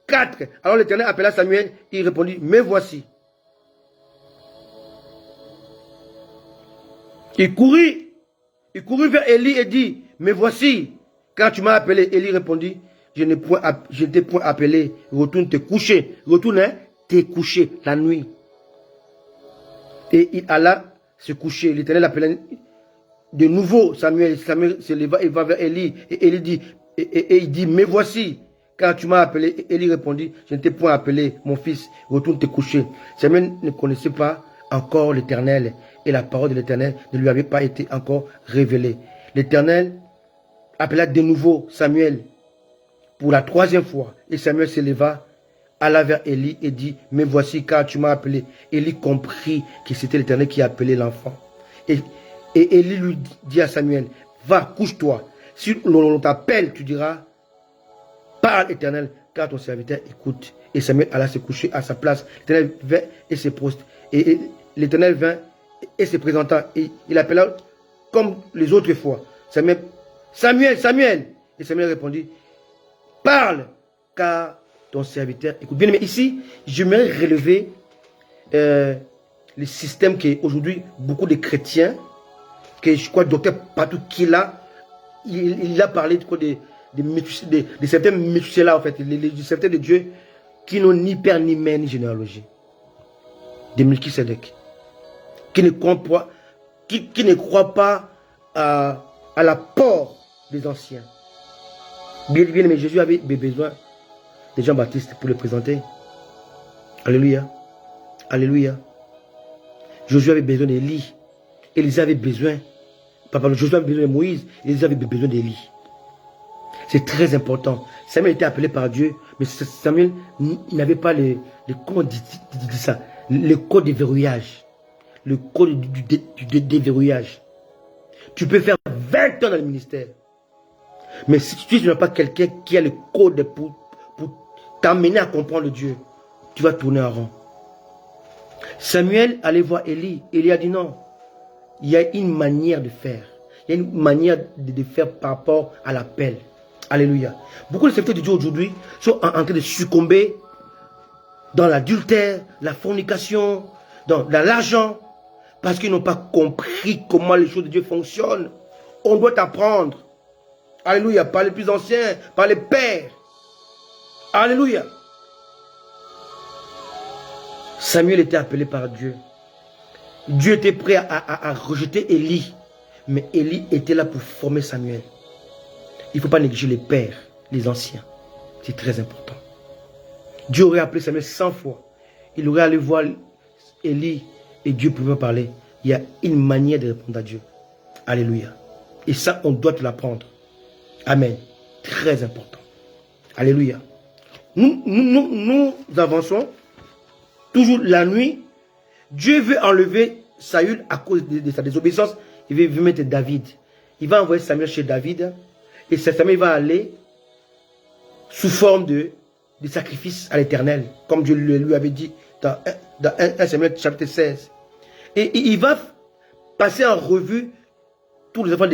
4. Alors l'Éternel appela Samuel, il répondit, me voici. Il courut vers Élie et dit, me voici. Quand tu m'as appelé, Élie répondit, je ne t'ai point appelé, retourne te coucher. Retourne te coucher la nuit. Et il alla se coucher. L'Éternel appela de nouveau Samuel. Samuel se leva et va vers Élie. Et Élie dit, et il dit, me voici. Quand tu m'as appelé, Élie répondit, je ne t'ai point appelé, mon fils, retourne te coucher. Samuel ne connaissait pas encore l'Éternel, et la parole de l'Éternel ne lui avait pas été encore révélée. L'Éternel appela de nouveau Samuel pour la 3e fois, et Samuel se leva, alla vers Élie et dit, me voici car tu m'as appelé. Élie comprit que c'était l'Éternel qui appelait l'enfant. Et Élie lui dit à Samuel, va, couche-toi. Si l'on t'appelle, tu diras, parle Éternel, car ton serviteur écoute. Et Samuel alla se coucher à sa place. L'Éternel vint et se poste. Et l'Éternel vint et se présenta. Et il appela comme les autres fois. Samuel, Samuel, Samuel. Et Samuel répondit, parle, car ton serviteur écoute. Bien aimé, ici, j'aimerais relever le système qu'aujourd'hui, beaucoup de chrétiens, que je crois, docteur Patou Kila, il a parlé de certains Métusséla, en fait, de certains de Dieu qui n'ont ni père, ni mère, ni généalogie. Des Melchisedec. Qui ne croient pas à l'apport des anciens. Bien aimé, Jésus avait besoin de Jean-Baptiste pour le présenter. Alléluia. Alléluia. Josué avait besoin d'Élie. Élisée avait besoin. Josué avait besoin de Moïse. Élisée avait besoin d'Élie. C'est très important. Samuel était appelé par Dieu, mais Samuel n'avait pas comment on dit ça, le code de verrouillage. Le code du déverrouillage. Tu peux faire 20 ans dans le ministère. Mais si tu n'as pas quelqu'un qui a le code pour t'amener à comprendre Dieu, tu vas tourner en rond. Samuel allait voir Élie. Élie a dit non. Il y a une manière de faire. Il y a une manière de faire par rapport à l'appel. Alléluia. Beaucoup de serviteurs de Dieu aujourd'hui sont en train de succomber dans l'adultère, la fornication, dans l'argent, parce qu'ils n'ont pas compris comment les choses de Dieu fonctionnent. On doit apprendre. Alléluia. Par les plus anciens, par les pères. Alléluia. Samuel était appelé par Dieu. Dieu était prêt à rejeter Élie. Mais Élie était là pour former Samuel. Il ne faut pas négliger les pères, les anciens. C'est très important. Dieu aurait appelé Samuel 100 fois. Il aurait allé voir Élie et Dieu pouvait parler. Il y a une manière de répondre à Dieu. Alléluia. Et ça, on doit l'apprendre. Amen. Très important. Alléluia. Nous avançons. Toujours la nuit. Dieu veut enlever Saül à cause de sa désobéissance. Il veut mettre David. Il va envoyer Samuel chez David. Et Samuel va aller sous forme de sacrifice à l'Éternel. Comme Dieu lui avait dit dans 1 Samuel chapitre 16. Et il va passer en revue tous les enfants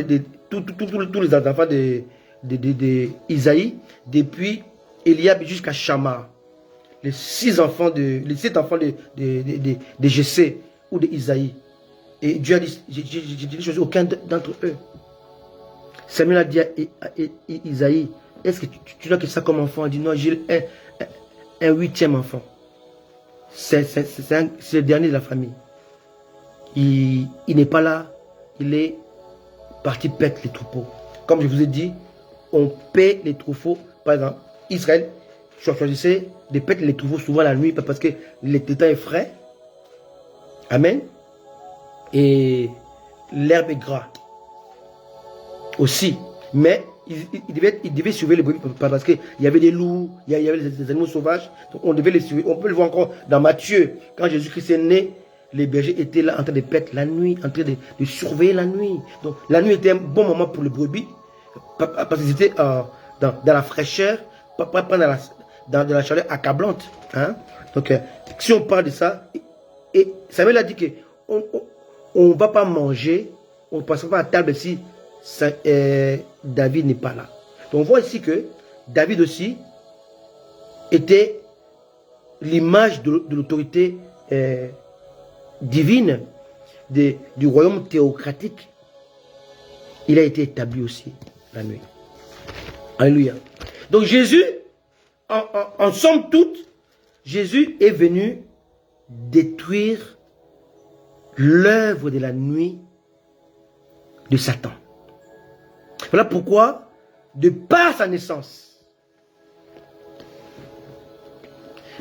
d'Isaïe, depuis Eliab jusqu'à Shammah. Les 7 enfants de Jessé ou d'Isaïe. Et Dieu a dit, j'ai choisi aucun d'entre eux. Samuel a dit à Isaïe, est-ce que tu n'as que ça comme enfant? Il dit non, j'ai un 8e enfant. C'est le dernier de la famille. Il n'est pas là, il est parti paître les troupeaux. Comme je vous ai dit, on paie les troupeaux. Par exemple, Israël choisissait de paître les troupeaux souvent la nuit parce que le temps est frais. Amen. Et l'herbe est gras. Aussi. Mais il devait surveiller les brebis parce qu'il y avait des loups, il y avait des animaux sauvages. Donc on devait les surveiller. On peut le voir encore dans Matthieu. Quand Jésus-Christ est né, les bergers étaient là en train de paître la nuit, en train de surveiller la nuit. Donc la nuit était un bon moment pour les brebis parce qu'ils étaient dans la fraîcheur, pas dans la chaleur accablante. Hein? Donc si on parle de ça, et Samuel a dit qu'on ne va pas manger, on ne passera pas à table si David n'est pas là. Donc on voit ici que David aussi était l'image de l'autorité divine du royaume théocratique. Il a été établi aussi la nuit. Alléluia. Donc Jésus, en somme toute, Jésus est venu détruire l'œuvre de la nuit de Satan. Voilà pourquoi, de par sa naissance,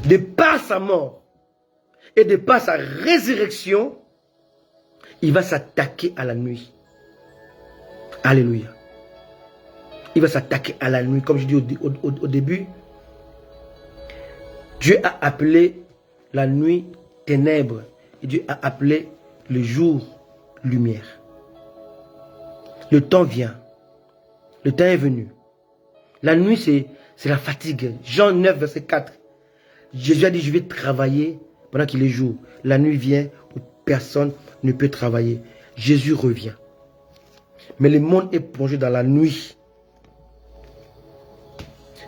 de par sa mort et de par sa résurrection, il va s'attaquer à la nuit. Alléluia. Il va s'attaquer à la nuit. Comme je dis au début, Dieu a appelé la nuit ténèbres et Dieu a appelé le jour lumière. Le temps vient. Le temps est venu. La nuit, c'est la fatigue. Jean 9, verset 4. Jésus a dit, je vais travailler pendant qu'il est jour. La nuit vient où personne ne peut travailler. Jésus revient. Mais le monde est plongé dans la nuit.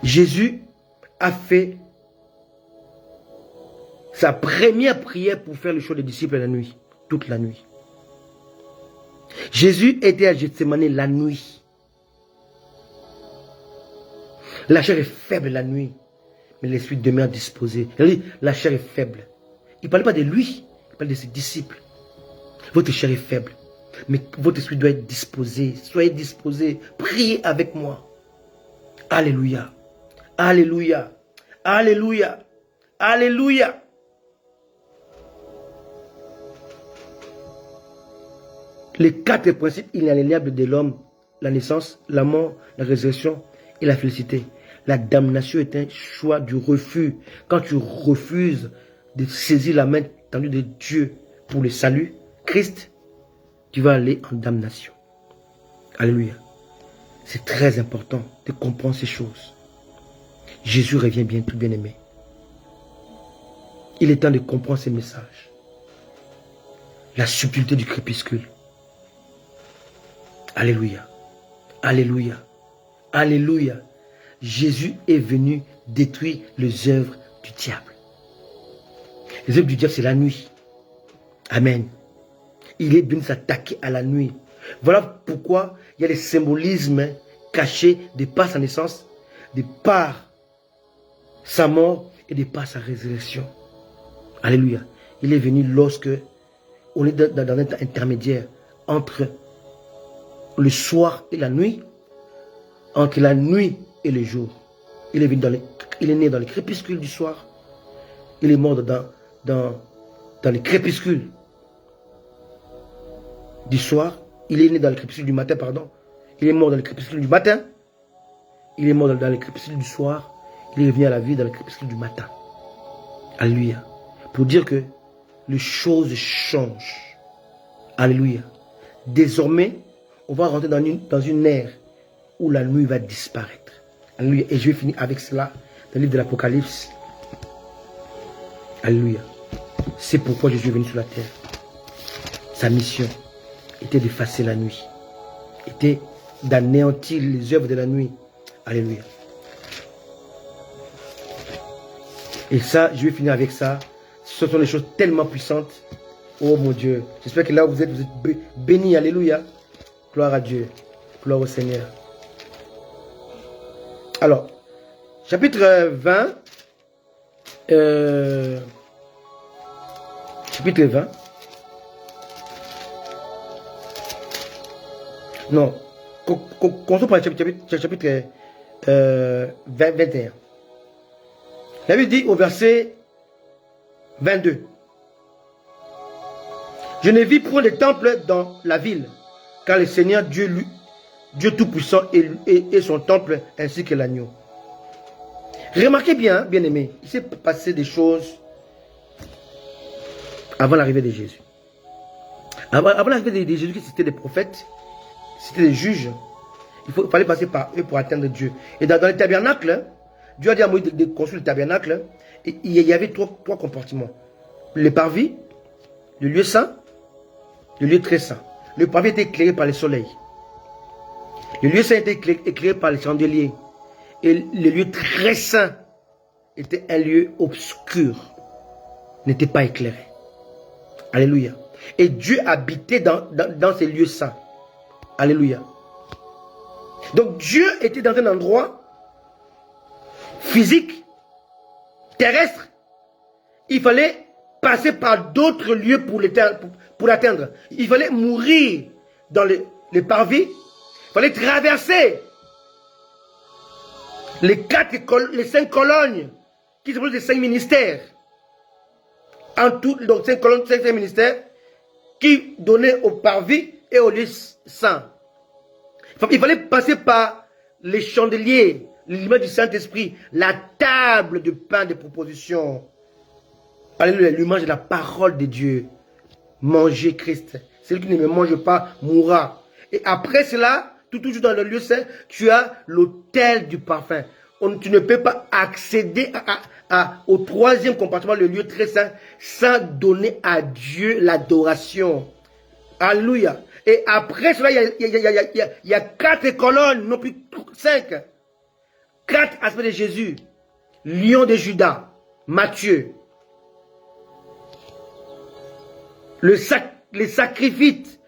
Jésus a fait sa première prière pour faire le choix des disciples la nuit. Toute la nuit. Jésus était à Gethsémani la nuit. La chair est faible la nuit, mais l'esprit demeure disposé. La chair est faible. Il ne parlait pas de lui, il parlait de ses disciples. Votre chair est faible, mais votre esprit doit être disposé. Soyez disposés, priez avec moi. Alléluia, alléluia, alléluia, alléluia. Les 4 principes inaliénables de l'homme, la naissance, la mort, la résurrection et la félicité. La damnation est un choix du refus. Quand tu refuses de saisir la main tendue de Dieu pour le salut, Christ, tu vas aller en damnation. Alléluia. C'est très important de comprendre ces choses. Jésus revient bientôt, bien-aimé. Il est temps de comprendre ces messages. La subtilité du crépuscule. Alléluia. Alléluia. Alléluia. Jésus est venu détruire les œuvres du diable. Les œuvres du diable, c'est la nuit. Amen. Il est venu s'attaquer à la nuit. Voilà pourquoi il y a des symbolismes cachés de par sa naissance, de par sa mort et de par sa résurrection. Alléluia. Il est venu lorsque on est dans un temps intermédiaire entre le soir et la nuit, entre la nuit et le jour. Il est né dans le crépuscule du soir. Il est mort dans le crépuscule du soir. Il est né dans le crépuscule du matin, pardon. Il est mort dans le crépuscule du matin. Il est mort dans le crépuscule du soir. Il est revenu à la vie dans le crépuscule du matin. Alléluia. Pour dire que les choses changent. Alléluia. Désormais, on va rentrer dans une ère où la nuit va disparaître. Alléluia. Et je vais finir avec cela dans le livre de l'Apocalypse. Alléluia. C'est pourquoi Jésus est venu sur la terre. Sa mission était d'effacer la nuit. Était d'anéantir les œuvres de la nuit. Alléluia. Et ça, je vais finir avec ça. Ce sont des choses tellement puissantes. Oh mon Dieu. J'espère que là où vous êtes bénis. Alléluia. Gloire à Dieu. Gloire au Seigneur. Alors, chapitre 20. Chapitre 20. Non. Commençons par le chapitre 21. La Bible dit au verset 22. Je ne vis point de temple dans la ville, car le Seigneur Dieu Tout-Puissant est son temple ainsi que l'agneau. Remarquez bien, bien-aimés, il s'est passé des choses avant l'arrivée de Jésus. Avant l'arrivée de Jésus, c'était des prophètes, c'était des juges. Il fallait passer par eux pour atteindre Dieu. Et dans les tabernacles, Dieu a dit à Moïse de construire le tabernacle. Et il y avait trois compartiments. Le parvis, le lieu saint, le lieu très saint. Le parvis était éclairé par le soleil. Le lieu saint était éclairé par les chandeliers. Et le lieu très saint était un lieu obscur, n'était pas éclairé. Alléluia. Et Dieu habitait dans ces lieux saints. Alléluia. Donc Dieu était dans un endroit physique, terrestre. Il fallait passer par d'autres lieux pour l'atteindre. Il fallait mourir dans les parvis. Il fallait traverser les 5 colonnes qui sont les 5 ministères. En tout, donc 5 colonnes, 5 ministères qui donnaient aux parvis et aux lieux saints. Il fallait passer par les chandeliers, l'image du Saint-Esprit, la table de pain de proposition. Alléluia, l'image de la parole de Dieu. Manger Christ. Celui qui ne me mange pas mourra. Et après cela, toujours dans le lieu saint, tu as l'autel du parfum. Tu ne peux pas accéder au troisième compartiment, le lieu très saint, sans donner à Dieu l'adoration. Alléluia. Et après cela, il y a 4 colonnes, non plus 5. 4 aspects de Jésus. Lion de Juda, Matthieu. Les sacrifices,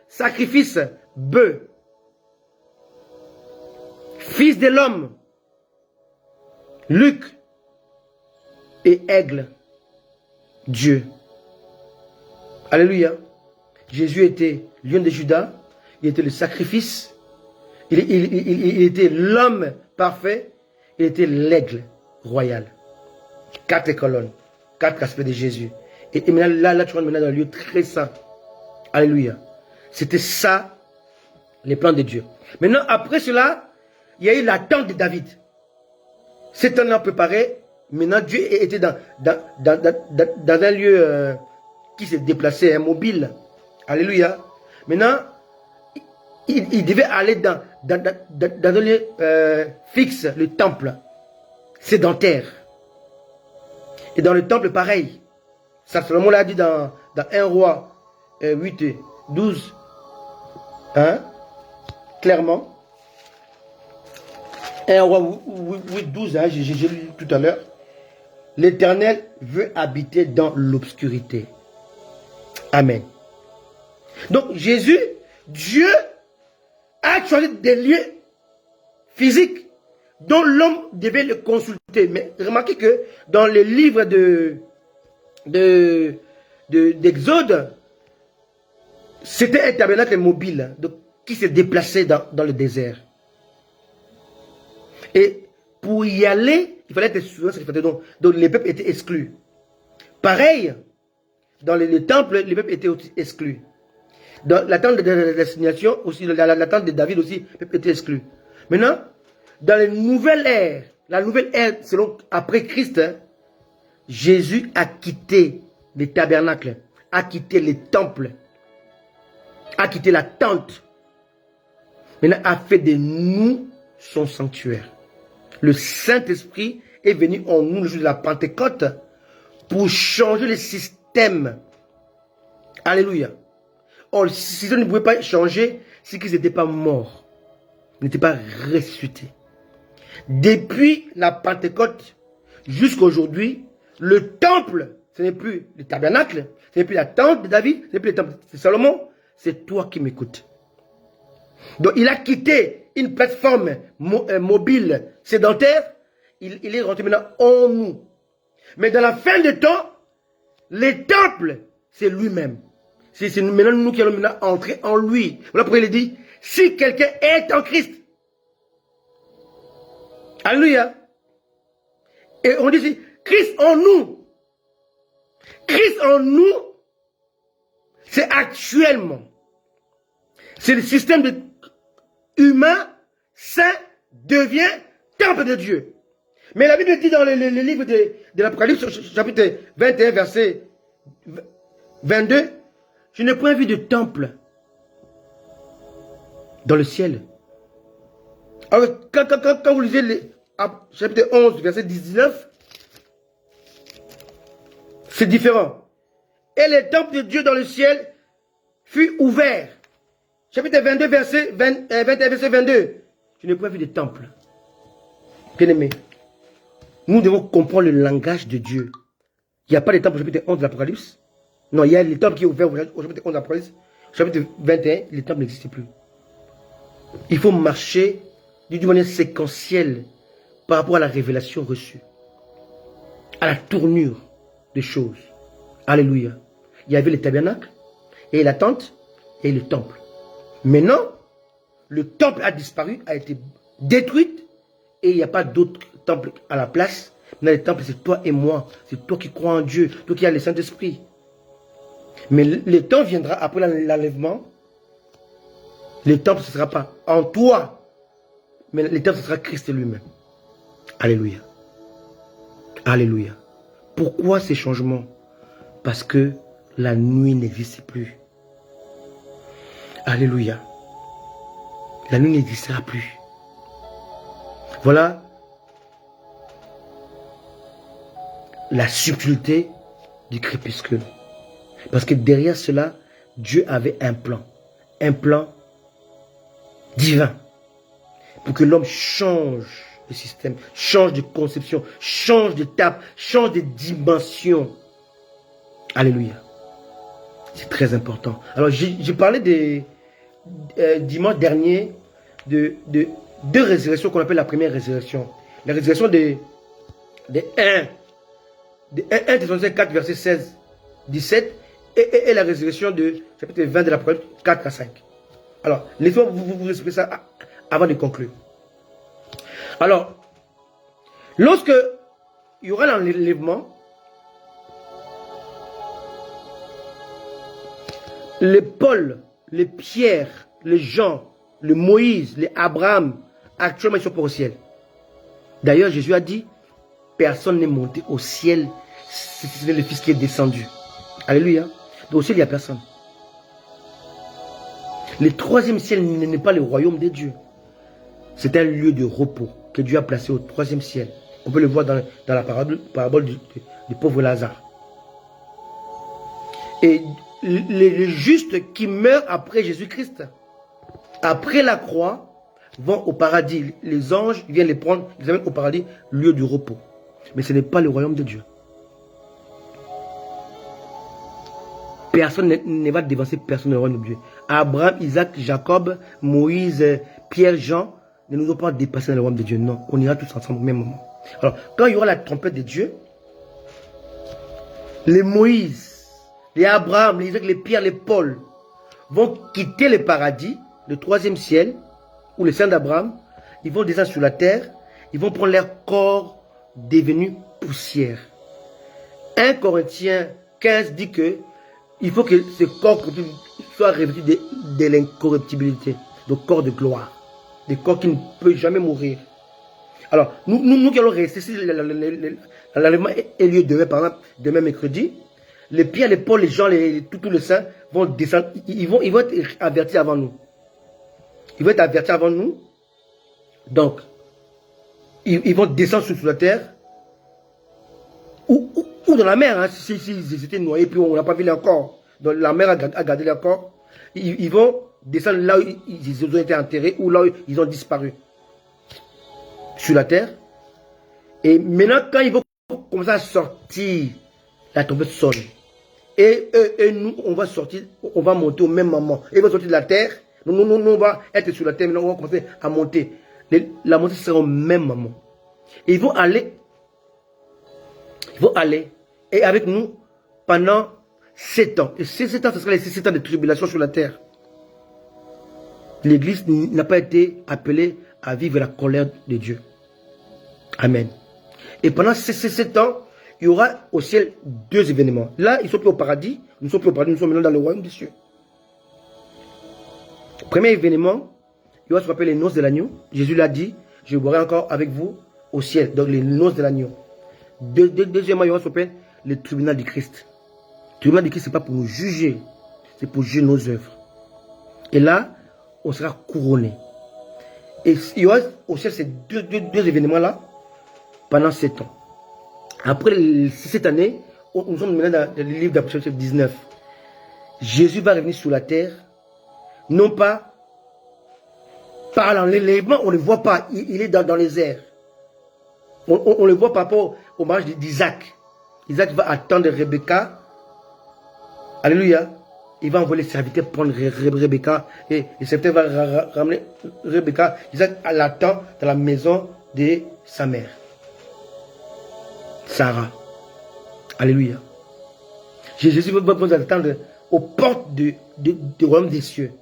bœufs. Fils de l'homme, Luc. Et aigle, Dieu. Alléluia. Jésus était lion de Juda, il était le sacrifice, il était l'homme parfait, il était l'aigle royal. 4 colonnes, 4 aspects de Jésus. Et maintenant, là, tu rentres maintenant dans un lieu très saint. Alléluia. C'était ça, les plans de Dieu. Maintenant, après cela, il y a eu la tente de David. Cet homme a préparé. Maintenant, Dieu était dans un lieu qui se déplaçait, mobile. Alléluia. Maintenant, il devait aller dans un lieu fixe, le temple, sédentaire. Et dans le temple, pareil. Ça, Salomon l'a dit dans 1 Roi 8, 12. Hein? Clairement. 1 Roi 8, 12, hein, j'ai lu tout à l'heure. L'Éternel veut habiter dans l'obscurité. Amen. Donc Jésus, Dieu a choisi des lieux physiques dont l'homme devait le consulter. Mais remarquez que dans les livres d'Exode, c'était un tabernacle mobile qui se déplaçait dans le désert. Et pour y aller, il fallait être sûr, donc les peuples étaient exclus. Pareil, dans les temples, les peuples étaient aussi exclus. Dans la tente de l'assignation, aussi, la tente de David aussi, les peuples étaient exclus. Maintenant, dans la nouvelle ère, selon après Christ, hein, Jésus a quitté les tabernacles, a quitté les temples, a quitté la tente. Maintenant, a fait de nous son sanctuaire. Le Saint-Esprit est venu en nous le jour de la Pentecôte pour changer le système. Alléluia. Or, le système ne pouvait pas changer si qu'ils n'étaient pas morts, n'étaient pas ressuscités. Depuis la Pentecôte jusqu'à aujourd'hui, le temple, ce n'est plus le tabernacle, ce n'est plus la tente de David, ce n'est plus le temple de Salomon, c'est toi qui m'écoutes. Donc il a quitté une plateforme mobile, sédentaire, il est rentré maintenant en nous. Mais dans la fin de temps, les temples, c'est lui-même. C'est maintenant nous qui allons maintenant entrer en lui. Voilà pourquoi il dit, si quelqu'un est en Christ. Alléluia. Et on dit ici, Christ en nous. Christ en nous, c'est actuellement. C'est le système humain, saint, devient temple de Dieu. Mais la Bible dit dans le livre de l'Apocalypse, chapitre 21, verset 22, je n'ai point vu de temple dans le ciel. Alors, quand vous lisez chapitre 11, verset 19, c'est différent. Et le temple de Dieu dans le ciel fut ouvert. Chapitre 22, verset 21, verset 22. Je n'ai point vu de temple. Bien aimé. Nous devons comprendre le langage de Dieu. Il n'y a pas de temple au chapitre 11 de l'Apocalypse. Non, il y a le temple qui est ouvert au chapitre 11 de l'Apocalypse. Au chapitre 21, le temple n'existe plus. Il faut marcher d'une manière séquentielle par rapport à la révélation reçue. À la tournure des choses. Alléluia. Il y avait le tabernacle, et la tente, et le temple. Maintenant, le temple a disparu, a été détruit, et il n'y a pas d'autre temple à la place. Maintenant, le temple, c'est toi et moi. C'est toi qui crois en Dieu, toi qui as le Saint-Esprit. Mais le temps viendra après l'enlèvement. Le temple, ce ne sera pas en toi, mais le temple, ce sera Christ lui-même. Alléluia. Alléluia. Pourquoi ces changements? Parce que la nuit n'existe plus. Alléluia. La nuit n'existera plus. Voilà la subtilité du crépuscule. Parce que derrière cela, Dieu avait un plan divin, pour que l'homme change de système, change de conception, change d'étape, change de dimension. Alléluia. C'est très important. Alors, j'ai parlé dimanche dernier de deux résurrections qu'on appelle la première résurrection. La résurrection de 1 Thessaloniciens 4, verset 16, 17, et la résurrection de chapitre 20 de l'Apocalypse 4 à 5. Alors, laissez-moi vous expliquer ça avant de conclure. Alors, lorsque il y aura l'enlèvement, les Paul, les Pierre, les Jean, les Moïse, les Abraham, actuellement ils sont pas au ciel. D'ailleurs, Jésus a dit, personne n'est monté au ciel, c'est le Fils qui est descendu. Alléluia. Donc au ciel, il n'y a personne. Le troisième ciel n'est pas le royaume de Dieu. C'est un lieu de repos que Dieu a placé au troisième ciel. On peut le voir dans la parabole du pauvre Lazare. Et les justes qui meurent après Jésus-Christ, après la croix, vont au paradis. Les anges viennent les prendre, ils les amènent au paradis, lieu du repos. Mais ce n'est pas le royaume de Dieu. Personne ne va dévancer personne dans le royaume de Dieu. Abraham, Isaac, Jacob, Moïse, Pierre, Jean ne nous ont pas dépassé dans le royaume de Dieu. Non, on ira tous ensemble au même moment. Alors, quand il y aura la trompette de Dieu, les Moïse, les Abraham, les Isaac, les Pierre, les Paul vont quitter le paradis, le troisième ciel, ou le sein d'Abraham. Ils vont descendre sur la terre, ils vont prendre leur corps devenu poussière. 1 Corinthiens 15 dit que il faut que ce corps soit revêtu de l'incorruptibilité, de corps de gloire, des corps qui ne peuvent jamais mourir. Alors, nous qui allons rester, si l'enlèvement est lieu demain, par exemple, demain mercredi, les Pierre, les Paul, les Jean, tous les saints vont descendre, ils vont être avertis avant nous. Ils vont être avertis avant nous. Donc, ils vont descendre sur la terre, ou dans la mer, hein, si ils étaient noyés, puis on n'a pas vu leur corps. Donc la mer a gardé leur corps. Ils vont descendre là où ils ont été enterrés, ou là où ils ont disparu. Sur la terre. Et maintenant, quand ils vont commencer à sortir, la trompette sonne. Et nous, on va sortir, on va monter au même moment. Ils vont sortir de la terre. Nous, on va être sur la terre, maintenant on va commencer à monter. La montée sera au même moment. Et ils vont aller. Et avec nous pendant 7 ans. Et ces 7 ans, ce sera les 7 ans de tribulation sur la terre. L'Église n'a pas été appelée à vivre la colère de Dieu. Amen. Et pendant ces 7 ans, il y aura au ciel 2 événements. Là, ils ne sont plus au paradis. Nous sommes plus au paradis, nous sommes maintenant dans le royaume des cieux. Premier événement, il y aura ce qu'on appelle les noces de l'agneau. Jésus l'a dit, je boirai encore avec vous au ciel. Donc les noces de l'agneau. Deuxièmement, il y aura ce qu'on appelle le tribunal du Christ. Le tribunal du Christ, ce n'est pas pour nous juger, c'est pour juger nos œuvres. Et là, on sera couronné. Et il y aura au ciel ces deux événements-là pendant 7 ans. Après cette année, nous sommes maintenant dans le livre d'Apocalypse 19. Jésus va revenir sur la terre, non pas par l'enlèvement, on ne le voit pas, il est dans les airs. On le voit par rapport au mariage d'Isaac. Isaac va attendre Rebecca. Alléluia. Il va envoyer les serviteurs prendre Rebecca. Et les serviteurs vont ramener Rebecca. Isaac l'attend dans la maison de sa mère. Sarah. Alléluia. Jésus va vous attendre aux portes du royaume des cieux.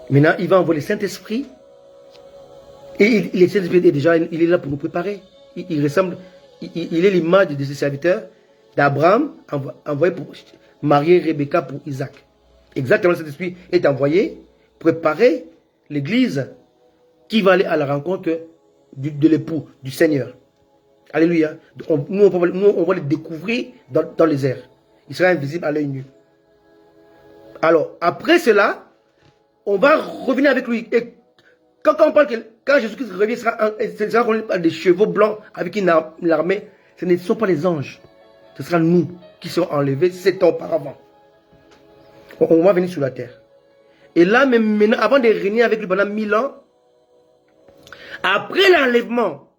Maintenant, il va envoyer le Saint-Esprit. Et le Saint-Esprit est déjà il est là pour nous préparer. Il ressemble, il est l'image de ses serviteurs d'Abraham envoyé pour marier Rebecca pour Isaac. Exactement, le Saint-Esprit est envoyé pour préparer l'église qui va aller à la rencontre de l'époux, du Seigneur. Alléluia. Nous, on va le découvrir dans les airs. Il sera invisible à l'œil nu. Alors, après cela, on va revenir avec lui. Et quand on parle que quand Jésus-Christ revient, ce sera des chevaux blancs avec une armée. Ce ne sont pas les anges. Ce sera nous qui serons enlevés 7 ans auparavant. On va venir sur la terre. Et là, même maintenant, avant de régner avec lui pendant 1000 ans, après l'enlèvement,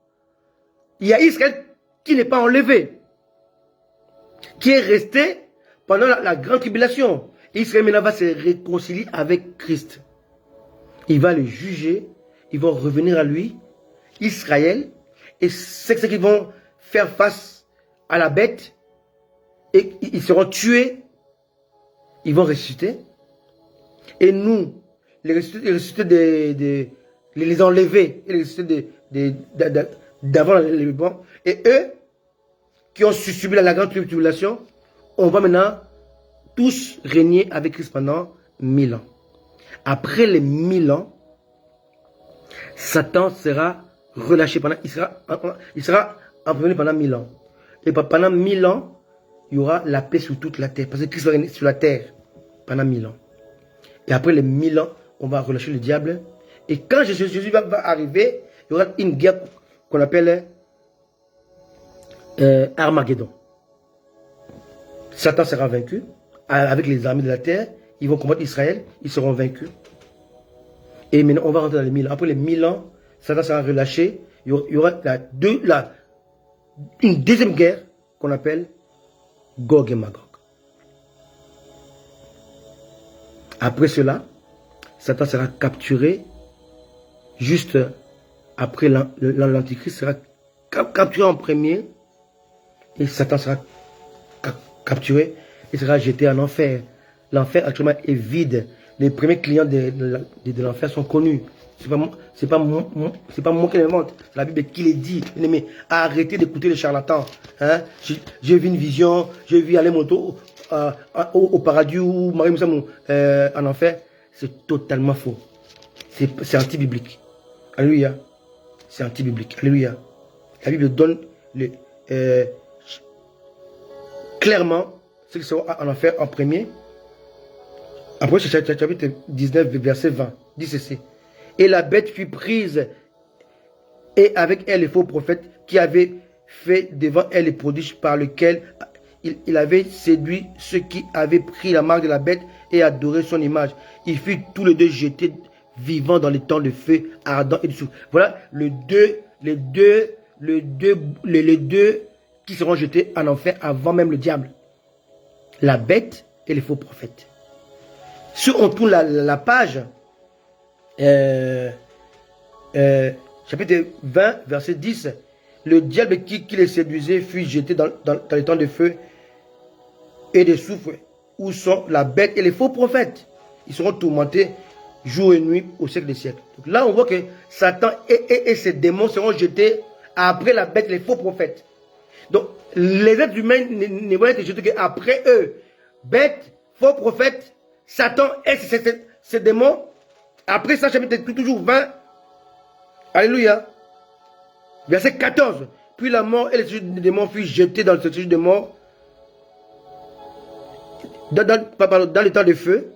il y a Israël qui n'est pas enlevé, qui est resté pendant la grande tribulation. Israël maintenant va se réconcilier avec Christ. Il va le juger, ils vont revenir à lui, Israël, et c'est ce qu'ils vont faire face à la bête, et ils seront tués, ils vont ressusciter, et nous, les ressuscités les enlevés, et les ressuscités d'avant l'enlèvement, et eux, qui ont subi la grande tribulation, on va maintenant tous régner avec Christ pendant 1000 ans. Après les 1000 ans, Satan sera relâché pendant, il sera emprisonné pendant 1000 ans. Et pendant 1000 ans, il y aura la paix sur toute la terre. Parce que Christ va régner sur la terre pendant 1000 ans. Et après les 1000 ans, on va relâcher le diable. Et quand Jésus va arriver, il y aura une guerre qu'on appelle Armageddon. Satan sera vaincu avec les armées de la terre. Ils vont combattre Israël, ils seront vaincus. Et maintenant, on va rentrer dans les 1000 ans. Après les 1000 ans, Satan sera relâché. Il y aura une deuxième guerre qu'on appelle Gog et Magog. Après cela, Satan sera capturé juste après l'Antichrist sera capturé en premier. Et Satan sera capturé et sera jeté en enfer. L'enfer actuellement est vide. Les premiers clients de l'enfer sont connus. C'est pas moi qui l'invente. C'est la Bible qui le dit. Mais arrêtez d'écouter les charlatans. Hein? J'ai vu une vision. J'ai vu aller moto au paradis ou Marie Moussa en enfer. C'est totalement faux. C'est anti-biblique. Alléluia. C'est anti-biblique. Alléluia. La Bible donne clairement ceux qui seront en enfer en premier. Après, chapitre 19, verset 20, dit ceci. Et la bête fut prise, et avec elle les faux prophètes qui avaient fait devant elle les prodiges par lesquels il avait séduit ceux qui avaient pris la marque de la bête et adoré son image. Ils furent tous les deux jetés vivants dans les temps de feu ardent et de souffle. Voilà les deux qui seront jetés en enfer avant même le diable. La bête et les faux prophètes. Si on tourne la page, chapitre 20, verset 10, le diable qui les séduisait fut jeté dans les temps de feu et de souffle, où sont la bête et les faux prophètes. Ils seront tourmentés jour et nuit au siècle des siècles. Donc là, on voit que Satan et ses démons seront jetés après la bête et les faux prophètes. Donc, les êtres humains ne vont être jetés qu'après eux. Bête, faux prophètes, Satan et ses démons. Après ça, chapitre toujours 20. Alléluia. Verset 14. Puis la mort et les démons furent jetés dans le séjour de mort. Dans le temps de feu.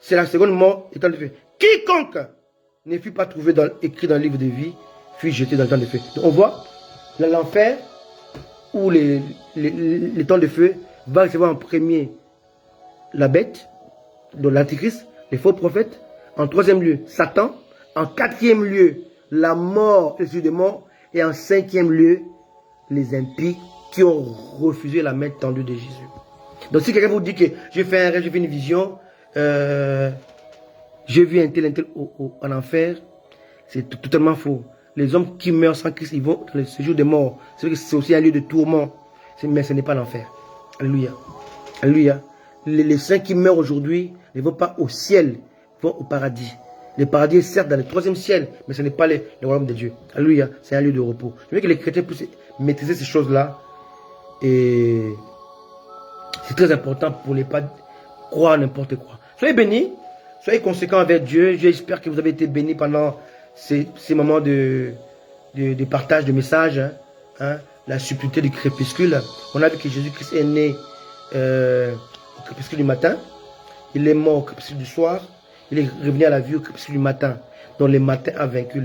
C'est la seconde mort, le temps de feu. Quiconque ne fut pas trouvé écrit dans le livre de vie fut jeté dans le temps de feu. Donc on voit l'enfer où les temps de feu va recevoir en premier la bête, donc l'antichrist, les faux prophètes. En troisième lieu, Satan. En quatrième lieu, la mort et les de mort. Et en cinquième lieu, les impies qui ont refusé la main tendue de Jésus. Donc si quelqu'un vous dit que j'ai fait un rêve, j'ai fait une vision, j'ai vu un tel en enfer, c'est totalement faux. Les hommes qui meurent sans Christ, ils vont dans le séjour des morts. C'est vrai que c'est aussi un lieu de tourment, mais ce n'est pas l'enfer. Alléluia. Alléluia. Les saints qui meurent aujourd'hui ne vont pas au ciel, ils vont au paradis. Le paradis est certes dans le troisième ciel, mais ce n'est pas le royaume de Dieu. Alléluia. C'est un lieu de repos. Je veux que les chrétiens puissent maîtriser ces choses-là. Et c'est très important pour ne pas croire n'importe quoi. Soyez bénis. Soyez conséquents avec Dieu. J'espère que vous avez été bénis pendant ces moments de partage de messages. La subtilité du crépuscule. On a vu que Jésus-Christ est né au crépuscule du matin. Il est mort au crépuscule du soir. Il est revenu à la vie au crépuscule du matin. Donc le matin a vaincu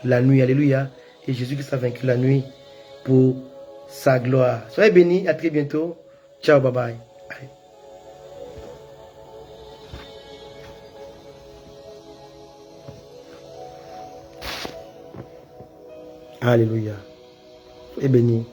la nuit. Alléluia. Et Jésus-Christ a vaincu la nuit pour sa gloire. Soyez bénis. À très bientôt. Ciao. Bye bye. Allez. Alléluia. Soyez bénis.